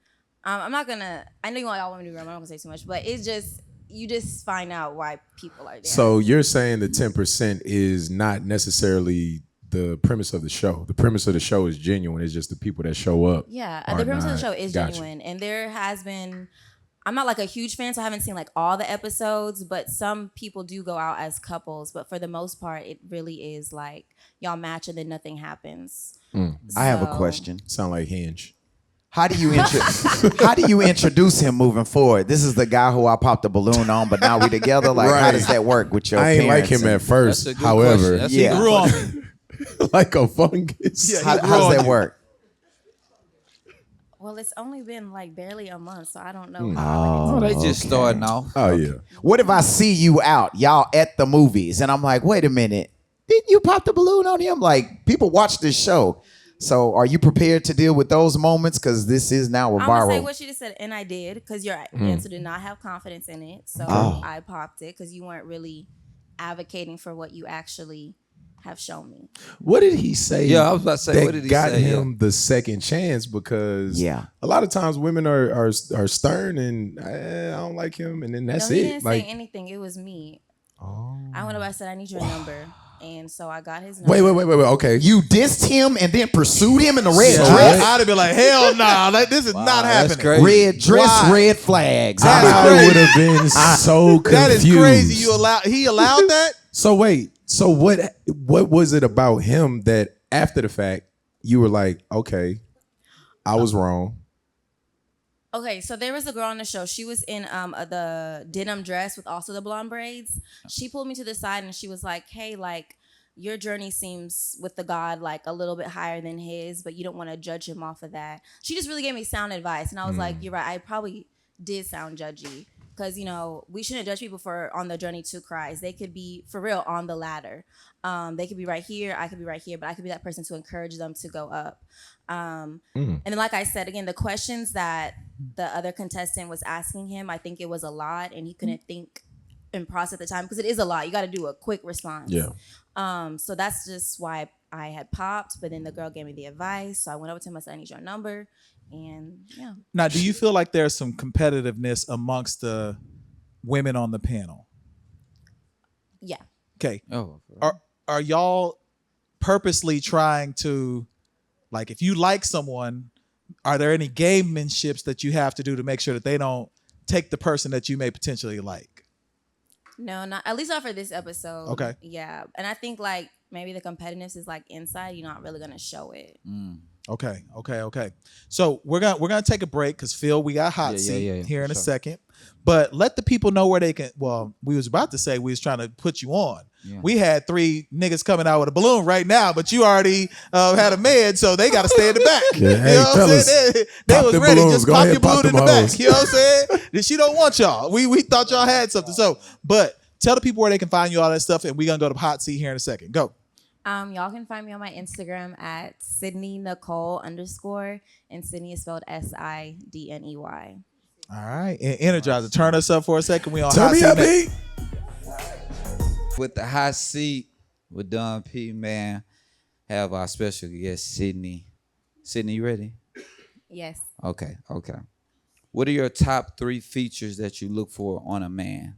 I'm not gonna, I know you all want me to do, I'm not gonna say too much, but it's just, you just find out why people are there. So you're saying the 10% is not necessarily the premise of the show. The premise of the show is genuine. It's just the people that show up. Yeah, are the premise of the not. show is Gotcha. genuine. And there has been, I'm not like a huge fan, so I haven't seen like all the episodes, but some people do go out as couples. But for the most part, it really is like y'all match and then nothing happens. I have a question. Sound like Hinge. How do you introduce him moving forward? This is the guy who I popped the balloon on, but now we together. Like, how does that work with your I ain't like parents him at first. That's a good However, question. He grew on me. like a fungus. Yeah, how does that work? Well, it's only been like barely a month, so I don't know. Oh, they just starting off. Oh yeah. What if I see you out, y'all at the movies, and I'm like, wait a minute, didn't you pop the balloon on him? Like, people watch this show. So are you prepared to deal with those moments? Because this is now a I'm gonna say viral. what she just said, and I did, because your answer did not have confidence in it. So Oh. I popped it because you weren't really advocating for what you actually have shown me. What did he say? Yeah, I was about to say, that what did he got say? him the second chance? Because Yeah. a lot of times women are stern and I don't like him, and then that's no, he it. didn't Like, say anything. It was me. I went up. I said, I need your number, and so I got his number. wait. Okay, You dissed him and then pursued him in the red Yeah, dress? I'd have been like, hell nah, like, this is not that's happening. crazy. Red dress, Why? red flags. That's I would have been so confused. That is crazy. He allowed that? So wait. So what was it about him that after the fact you were like, okay, I was wrong? Okay, so there was a girl on the show. She was in the denim dress with also the blonde braids. She pulled me to the side and she was like, hey, like, your journey seems with the God like a little bit higher than his, but you don't want to judge him off of that. She just really gave me sound advice. And I was like, you're right. I probably did sound judgy. Because, you know, we shouldn't judge people for on the journey to Christ. They could be, for real, on the ladder. They could be right here. I could be right here. But I could be that person to encourage them to go up. And then, like I said, again, the questions that the other contestant was asking him, I think it was a lot. And he couldn't think and process at the time. Because it is a lot. You got to do a quick response. Yeah. So that's just why I had popped. But then the girl gave me the advice. So I went over to him. I said, I need your number. And yeah. Now, do you feel like there's some competitiveness amongst the women on the panel? Yeah. Okay. Oh, Are y'all purposely trying to, like, if you like someone, are there any gamemanships that you have to do to make sure that they don't take the person that you may potentially like? No, not at least not for this episode. Okay. Yeah. And I think like maybe the competitiveness is like inside, you're not really gonna show it. Okay. So we're gonna take a break because Phil, we got hot seat here in a second. But let the people know where they can. Well, we was about to say we was trying to put you on. Yeah. We had 3 niggas coming out with a balloon right now, but you already had a med, so they got to stay in the back. Yeah, you know what I'm saying? They was ready. Balloons. Just Go pop ahead, your pop balloon in them the hoes. back. You know what I'm saying? She don't want y'all. We thought y'all had something. So, but tell the people where they can find you, all that stuff, and we're gonna go to hot seat here in a second. Go. Y'all can find me on my Instagram at Sidney Nicole _ and Sidney is spelled SIDNEY. All right, and Energizer, turn us up for a second. We on Turn hot me seat up, next. B. With the hot seat with Don P, man, have our special guest, Sidney. Sidney, you ready? Yes. Okay. What are your top 3 features that you look for on a man?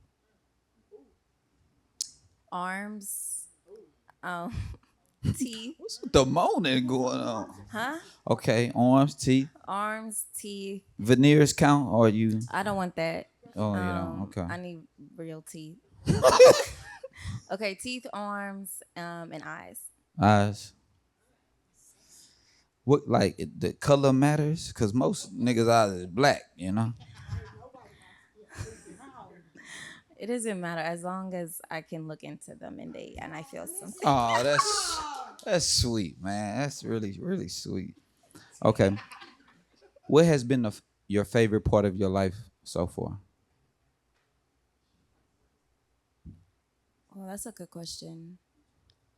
Arms. Teeth. What's with the moaning going on? Huh? Okay, arms, teeth. Arms, teeth. Veneers count, or you? I don't want that. Oh, you don't. Okay. I need real teeth. Okay, teeth, arms, and eyes. Eyes. What, like, the color matters? Because most niggas' eyes is black, you know? It doesn't matter as long as I can look into them and I feel something. Oh, that's sweet, man. That's really, really sweet. Okay. What has been your favorite part of your life so far? Well, that's a good question.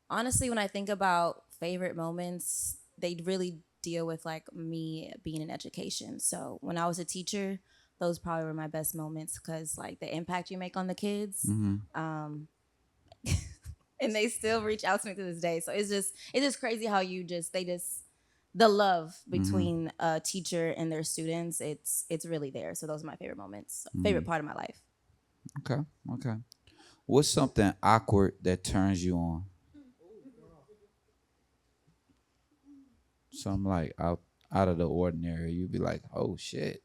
Honestly, when I think about favorite moments, they really deal with like me being in education. So when I was a teacher, those probably were my best moments because like the impact you make on the kids. And they still reach out to me to this day. So it's just crazy how the love between a teacher and their students, it's really there. So those are my favorite moments, favorite part of my life. Okay. What's something awkward that turns you on? Something like out of the ordinary. You'd be like, oh shit.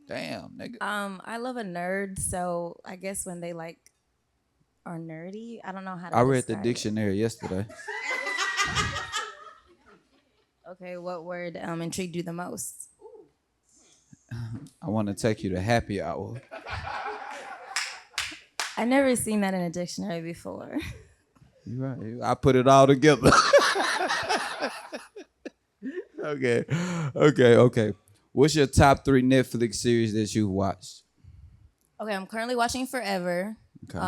Damn, nigga. I love a nerd, so I guess when they like are nerdy, I don't know how to I read the describe it. dictionary yesterday. Okay, what word intrigued you the most? I want to take you to happy hour. I never seen that in a dictionary before. You right. I put it all together. Okay. What's your top 3 Netflix series that you've watched? Okay, I'm currently watching Forever. Okay.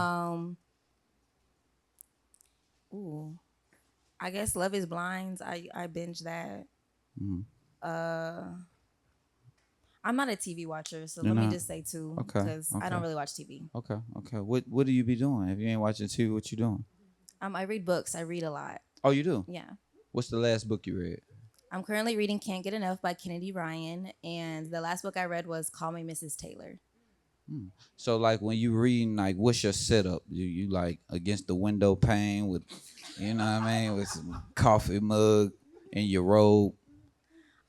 I guess Love Is Blind. I binged that. I'm not a TV watcher, so let me just say 2. Okay, Because I don't really watch TV. Okay. What do you be doing? If you ain't watching TV, what you doing? I read books. I read a lot. Oh, you do? Yeah. What's the last book you read? I'm currently reading Can't Get Enough by Kennedy Ryan, and the last book I read was Call Me Mrs. Taylor. So like when you reading, like what's your setup? You like against the window pane with, you know what I mean, with some coffee mug and your robe.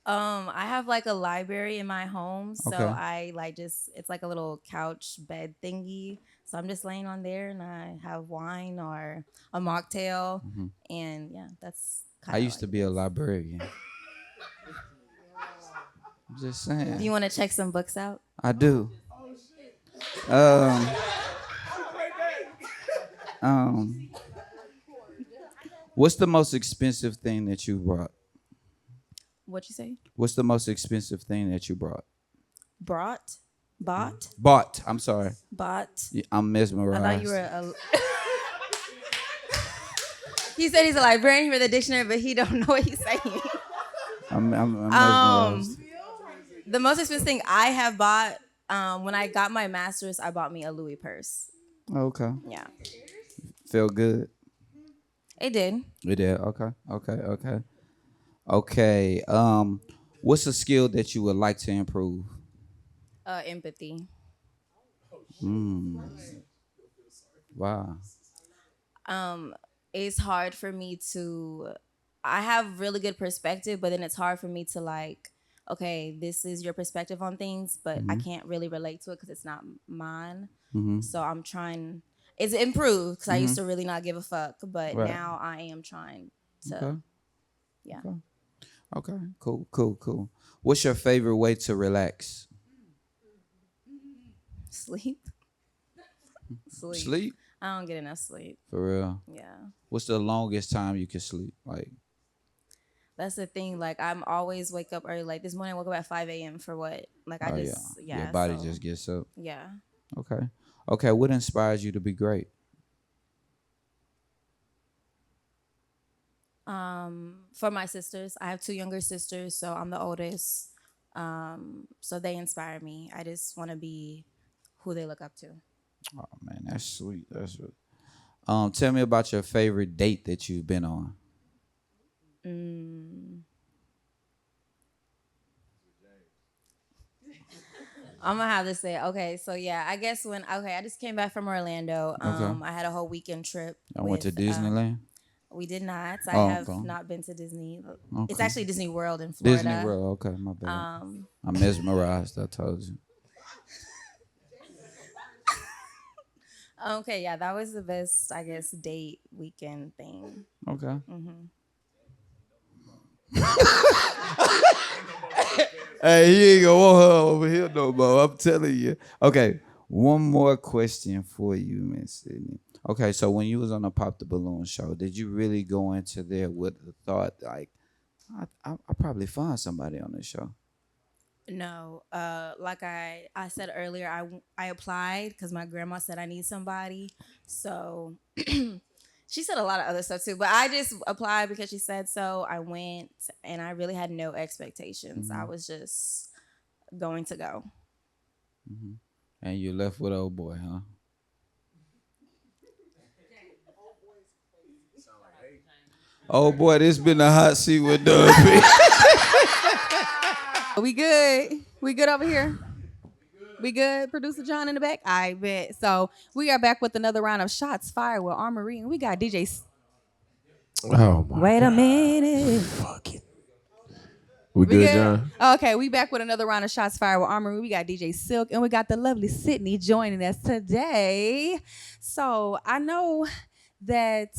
I have like a library in my home, so Okay. I like it's like a little couch bed thingy. So I'm just laying on there and I have wine or a mocktail, and yeah, that's kind I of used to be a librarian. I'm just saying. Do you want to check some books out? I do. What's the most expensive thing that you brought? What you say? What's the most expensive thing that you brought? Bought? Bought. I'm sorry. Bought. Yeah, I'm mesmerized. I thought you were a. He said he's a librarian for the dictionary, but he don't know what he's saying. I'm mesmerized. The most expensive thing I have bought, when I got my master's, I bought me a Louis purse. Okay. Yeah. Feel good. It did. It did. Okay. What's a skill that you would like to improve? Empathy. Wow. It's hard for me to. I have really good perspective, but then it's hard for me to like. Okay, this is your perspective on things, but I can't really relate to it because it's not mine. So I'm trying. It's improved because I used to really not give a fuck, but Right. now I am trying to. Okay. Yeah. Okay. Cool. What's your favorite way to relax? Sleep. Sleep? I don't get enough sleep. For real? Yeah. What's the longest time you can sleep? Like, That's the thing. Like I'm always wake up early. Like this morning I woke up at 5 a.m. for what? Like I just your body so, just gets up. Yeah. Okay. What inspires you to be great? For my sisters, I have 2 younger sisters, so I'm the oldest. So they inspire me. I just want to be who they look up to. Oh man, that's sweet. That's really. Tell me about your favorite date that you've been on. I'm gonna have to say, okay, so yeah, I guess I just came back from Orlando. I had a whole weekend trip. I went to Disneyland. We did not. I Oh, have okay. not been to Disney. Okay. It's actually Disney World in Florida. Disney World. Okay, my bad. I'm mesmerized. I told you. Okay, yeah, that was the best, I guess, date weekend thing. Okay. Hey, he ain't gonna want her over here no more. I'm telling you. Okay, one more question for you, Miss Sidney. Okay, so when you was on the Pop the Balloon show, did you really go into there with the thought like, I probably find somebody on this show? No, like I said earlier, I applied because my grandma said I need somebody. So she said a lot of other stuff too, but I just applied because she said so. I went and I really had no expectations. I was just going to go. And you left with old boy, huh? Oh boy, this been a hot seat with Doug. We good? We good over here? We good? Producer John in the back? I bet. So we are back with another round of Shots Fired with Armory, and we got DJ. Oh my. Wait a minute. Fucking. We good, John? Okay, we back with another round of Shots Fired with Armory. We got DJ Silk and we got the lovely Sidney joining us today. So I know that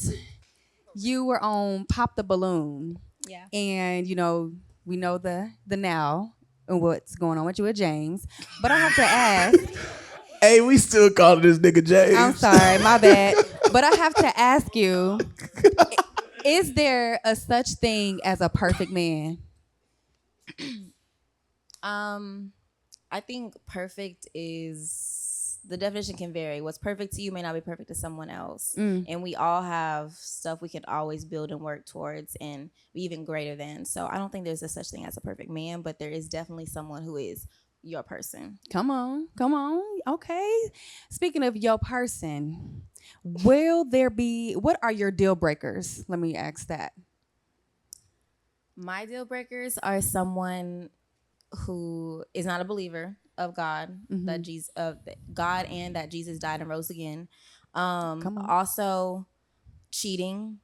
you were on Pop the Balloon. Yeah. And, you know, we know the now and what's going on with you with James. But I have to ask. Hey, we still calling this nigga James. I'm sorry, my bad. But I have to ask you, is there a such thing as a perfect man? I think perfect is, the definition can vary. What's perfect to you may not be perfect to someone else. And we all have stuff we can always build and work towards and be even greater than. So I don't think there's a such thing as a perfect man, but there is definitely someone who is your person. Come on. Okay. Speaking of your person, what are your deal breakers? Let me ask that. My deal breakers are someone who is not a believer of God, that Jesus, of God, and that Jesus died and rose again. Also cheating,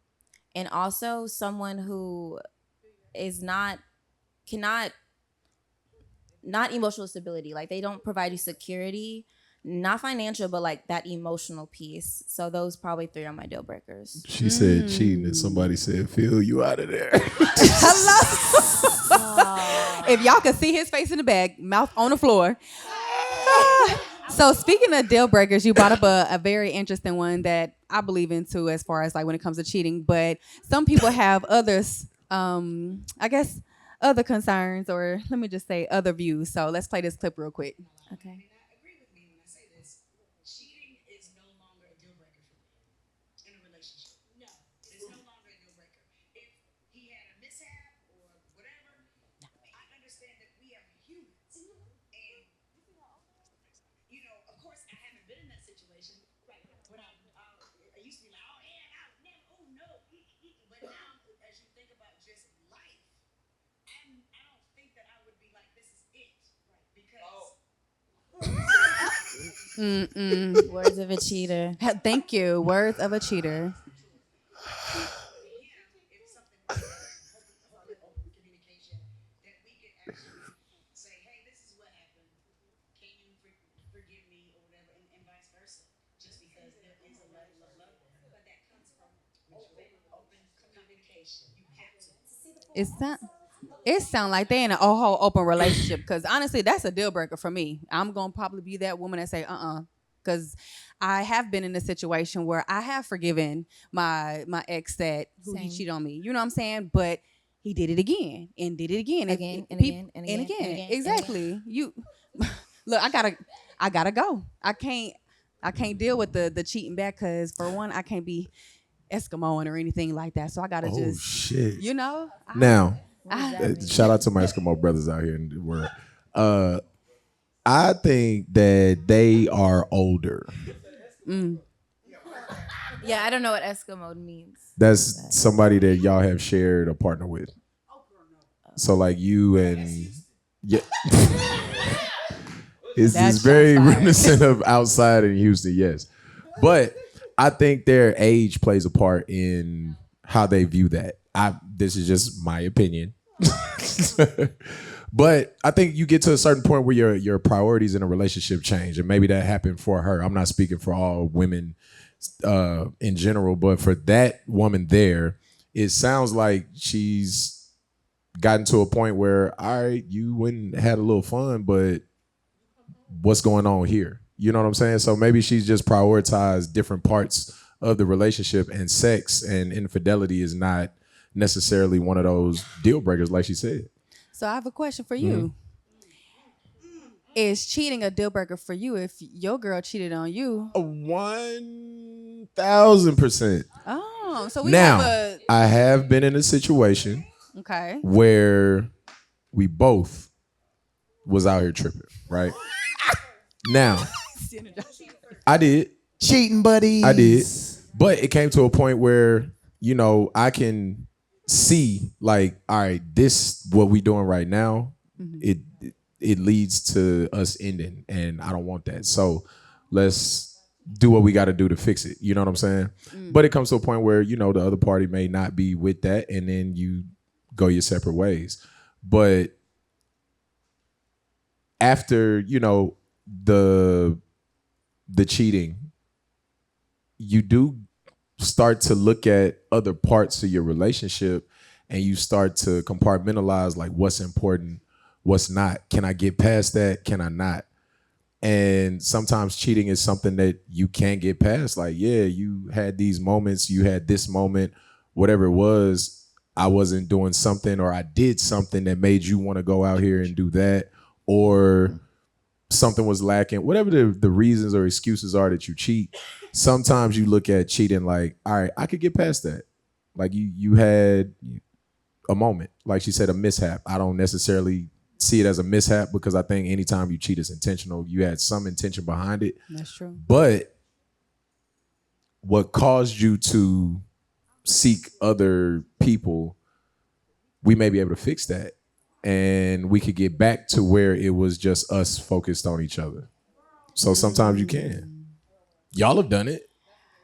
and also someone who is not emotional stability. Like, they don't provide you security, not financial, but like that emotional piece. So those probably 3 are my deal breakers. She said cheating, and somebody said, "Phil, you out of there." Hello. If y'all could see his face in the bag, mouth on the floor. So speaking of deal breakers, you brought up a very interesting one that I believe in too, as far as like when it comes to cheating. But some people have others, I guess, other concerns, or let me just say other views. So let's play this clip real quick. Okay. Words of a cheater. Thank you. Words of a cheater. It sound like they in a whole open relationship, because honestly, that's a deal breaker for me. I'm gonna probably be that woman that say because I have been in a situation where I have forgiven my ex that he cheated on me. You know what I'm saying? But he did it again and did it again and again. Exactly. You look. I gotta go. I can't deal with the cheating back, because for one, I can't be Eskimoing or anything like that. So I gotta shit. you know. Now, shout out to my Eskimo brothers out here in the world. I think that they are older. Yeah, I don't know what Eskimo means. That's somebody that y'all have shared a partner with. So like you and it's very reminiscent of outside in Houston, yes. But I think their age plays a part in how they view that. This is just my opinion. But I think you get to a certain point where your priorities in a relationship change, and maybe that happened for her. I'm not speaking for all women in general, but for that woman there, it sounds like she's gotten to a point where, all right, you went and had a little fun, but what's going on here? You know what I'm saying? So maybe she's just prioritized different parts of the relationship, and sex and infidelity is not necessarily one of those deal breakers, like she said. So I have a question for you. Is cheating a deal breaker for you if your girl cheated on you? 1000%. Oh, so we now, have I have been in a situation where we both was out here tripping, right? Now, I did. Cheating buddies. I did. But it came to a point where, you know, I can see like, all right, this what we doing right now, it leads to us ending, and I don't want that. So let's do what we got to do to fix it. You know what I'm saying? But it comes to a point where, you know, the other party may not be with that, and then you go your separate ways. But after, the cheating, you do start to look at other parts of your relationship and you start to compartmentalize like what's important, what's not. Can I get past that? Can I not? And sometimes cheating is something that you can't get past. Like, yeah, you had these moments, you had this moment, whatever it was, I wasn't doing something or I did something that made you want to go out here and do that, or something was lacking, whatever the reasons or excuses are that you cheat. Sometimes you look at cheating like, all right, I could get past that. Like you had a moment, like she said, a mishap. I don't necessarily see it as a mishap because I think anytime you cheat, it's intentional. You had some intention behind it. That's true. But what caused you to seek other people, we may be able to fix that. And we could get back to where it was just us focused on each other. So sometimes you can. Y'all have done it.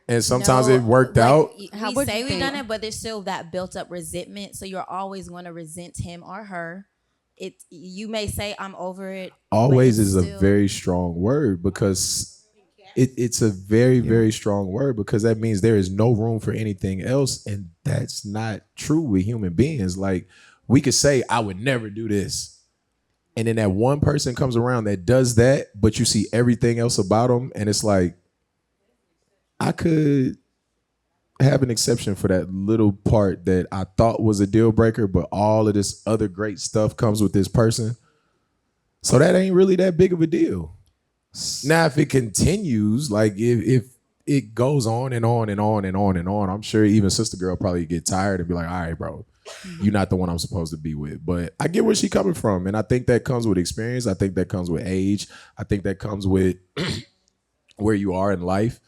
And sometimes it worked out. We say we've done it, but there's still that built up resentment. So you're always going to resent him or her. You may say I'm over it. Always is a very strong word because it's a very, very strong word because that means there is no room for anything else. And that's not true with human beings. Like we could say, I would never do this. And then that one person comes around that does that, but you see everything else about them. And it's like, I could have an exception for that little part that I thought was a deal breaker, but all of this other great stuff comes with this person. So that ain't really that big of a deal. Now, if it continues, like if it goes on and on and on and on and on, I'm sure even Sister Girl probably get tired and be like, all right, bro, you're not the one I'm supposed to be with. But I get where she's coming from. And I think that comes with experience. I think that comes with age. I think that comes with where you are in life.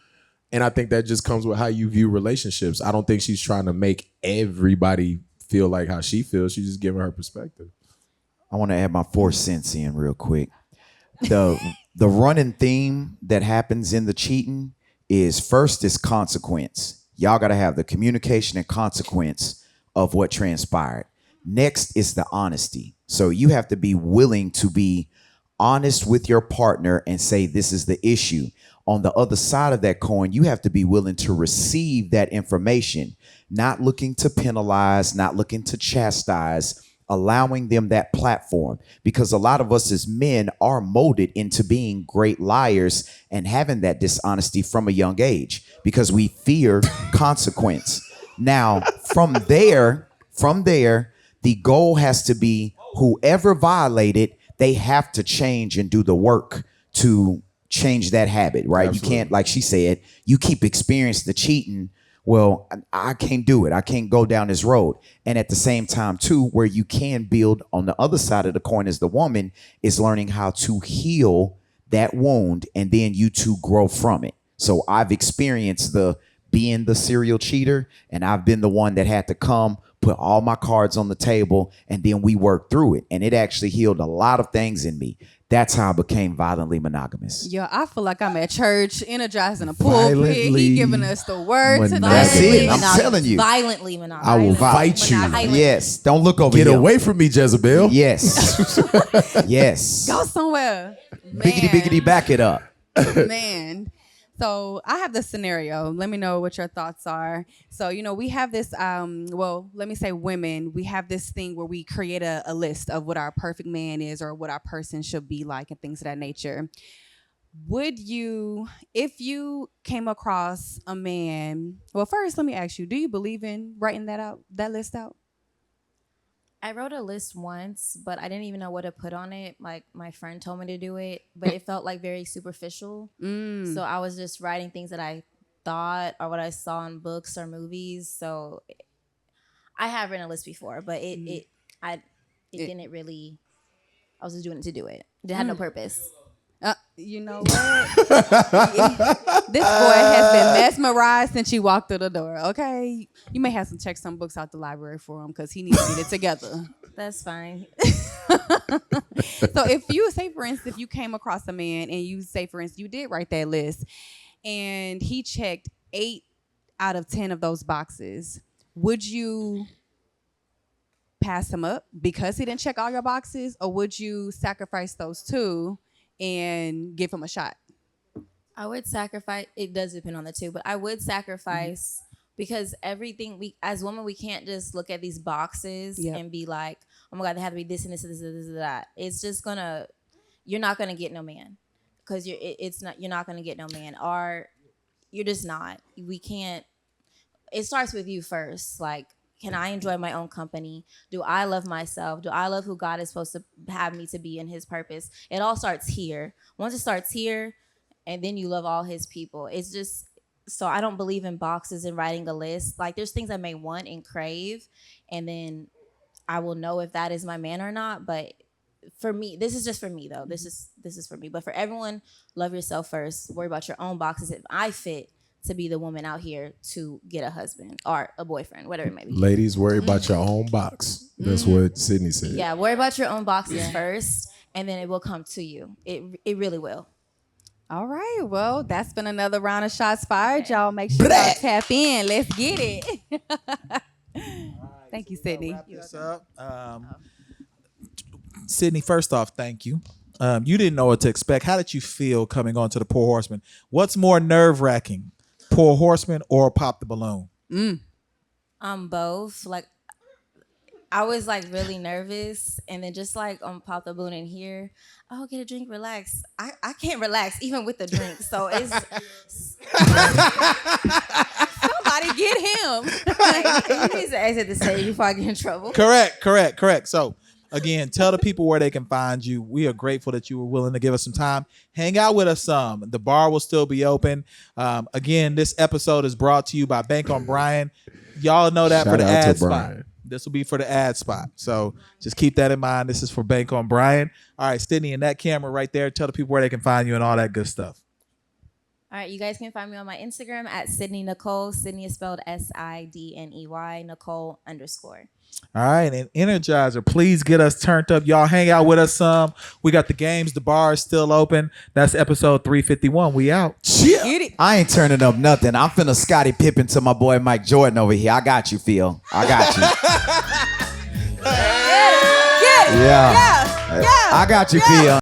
And I think that just comes with how you view relationships. I don't think she's trying to make everybody feel like how she feels. She's just giving her perspective. I want to add my 4 cents in real quick. The running theme that happens in the cheating is first is consequence. Y'all got to have the communication and consequence of what transpired. Next is the honesty. So you have to be willing to be honest with your partner and say, this is the issue. On the other side of that coin, you have to be willing to receive that information, not looking to penalize, not looking to chastise, allowing them that platform. Because a lot of us as men are molded into being great liars and having that dishonesty from a young age because we fear consequence. Now, from there, the goal has to be whoever violated, they have to change and do the work to change that habit, right? Absolutely. You can't, like she said, you keep experiencing the cheating. Well, I can't do it. I can't go down this road. And at the same time, too, where you can build on the other side of the coin as the woman is learning how to heal that wound and then you two grow from it. So I've experienced being the serial cheater and I've been the one that had to come put all my cards on the table and then we worked through it. And it actually healed a lot of things in me. That's how I became violently monogamous. Yeah, I feel like I'm at church, energizing a pulpit. He giving us the word today. That's it. I'm telling you. Violently monogamous. I will fight you. Yes. Don't look over here. Get away from me, Jezebel. Yes. Yes. Go somewhere. Biggity, biggity, back it up. Man. So I have this scenario. Let me know what your thoughts are. So, we have this, let me say women, we have this thing where we create a list of what our perfect man is or what our person should be like and things of that nature. Would you, if you came across a man, well, first, let me ask you, do you believe in writing that list out? I wrote a list once, but I didn't even know what to put on it. Like my friend told me to do it, but it felt like very superficial. So I was just writing things that I thought or what I saw in books or movies. So I have written a list before, but it didn't really. I was just doing it to do it. It had no purpose. You know what? This boy has been mesmerized since you walked through the door. Okay, you may have to check some books out the library for him because he needs to get it together. That's fine. So if you say, for instance, if you came across a man and you say, for instance, you did write that list and he checked 8 out of 10 of those boxes, would you pass him up because he didn't check all your boxes, or would you sacrifice those two and give him a shot? I would sacrifice. It does depend on the two, but I would sacrifice because everything we as women, we can't just look at these boxes and be like, oh my God, they have to be this and this and this and this and that. It's just you're not gonna get no man because you're not gonna get no man, or you're just not. We can't. It starts with you first. Like, can I enjoy my own company? Do I love myself? Do I love who God is supposed to have me to be in His purpose? It all starts here. Once it starts here, and then you love all His people. It's just, so I don't believe in boxes and writing a list. Like, there's things I may want and crave, and then I will know if that is my man or not. But for me, this is just for me though. This is for me. But for everyone, love yourself first. Worry about your own boxes. If I fit to be the woman out here to get a husband or a boyfriend, whatever it may be. Ladies, worry about your own box. That's what Sidney said. Yeah, worry about your own boxes first, and then it will come to you. It really will. All right. Well, that's been another round of shots fired. Y'all make sure y'all tap in. Let's get it. Thank you, Sidney. Wrap this up. Sidney, first off, thank you. You didn't know what to expect. How did you feel coming on to the Pour Horsemen? What's more nerve-wracking, Pour Horsemen or Pop the Balloon? Both. Like, I was like really nervous, and then just like Pop the Balloon in here, oh, get a drink, relax. I can't relax even with the drink, so it's somebody get him. Like, he needs to exit the stage before I get in trouble. Correct. So again, tell the people where they can find you. We are grateful that you were willing to give us some time. Hang out with us some. The bar will still be open. Again, this episode is brought to you by Bank on Bryan. Y'all know that. Shout for the ad spot. This will be for the ad spot. So just keep that in mind. This is for Bank on Bryan. All right, Sidney, and that camera right there. Tell the people where they can find you and all that good stuff. All right, you guys can find me on my Instagram at Sidney Nicole. Sidney is spelled SIDNEY, Nicole _. All right, and Energizer, please get us turned up. Y'all hang out with us some. We got the games. The bar is still open. That's episode 351. We out. Yeah. I ain't turning up nothing. I'm finna Scottie Pippen to my boy Mike Jordan over here. I got you, Phil. I got you. Get it. Yeah. I got you, Phil.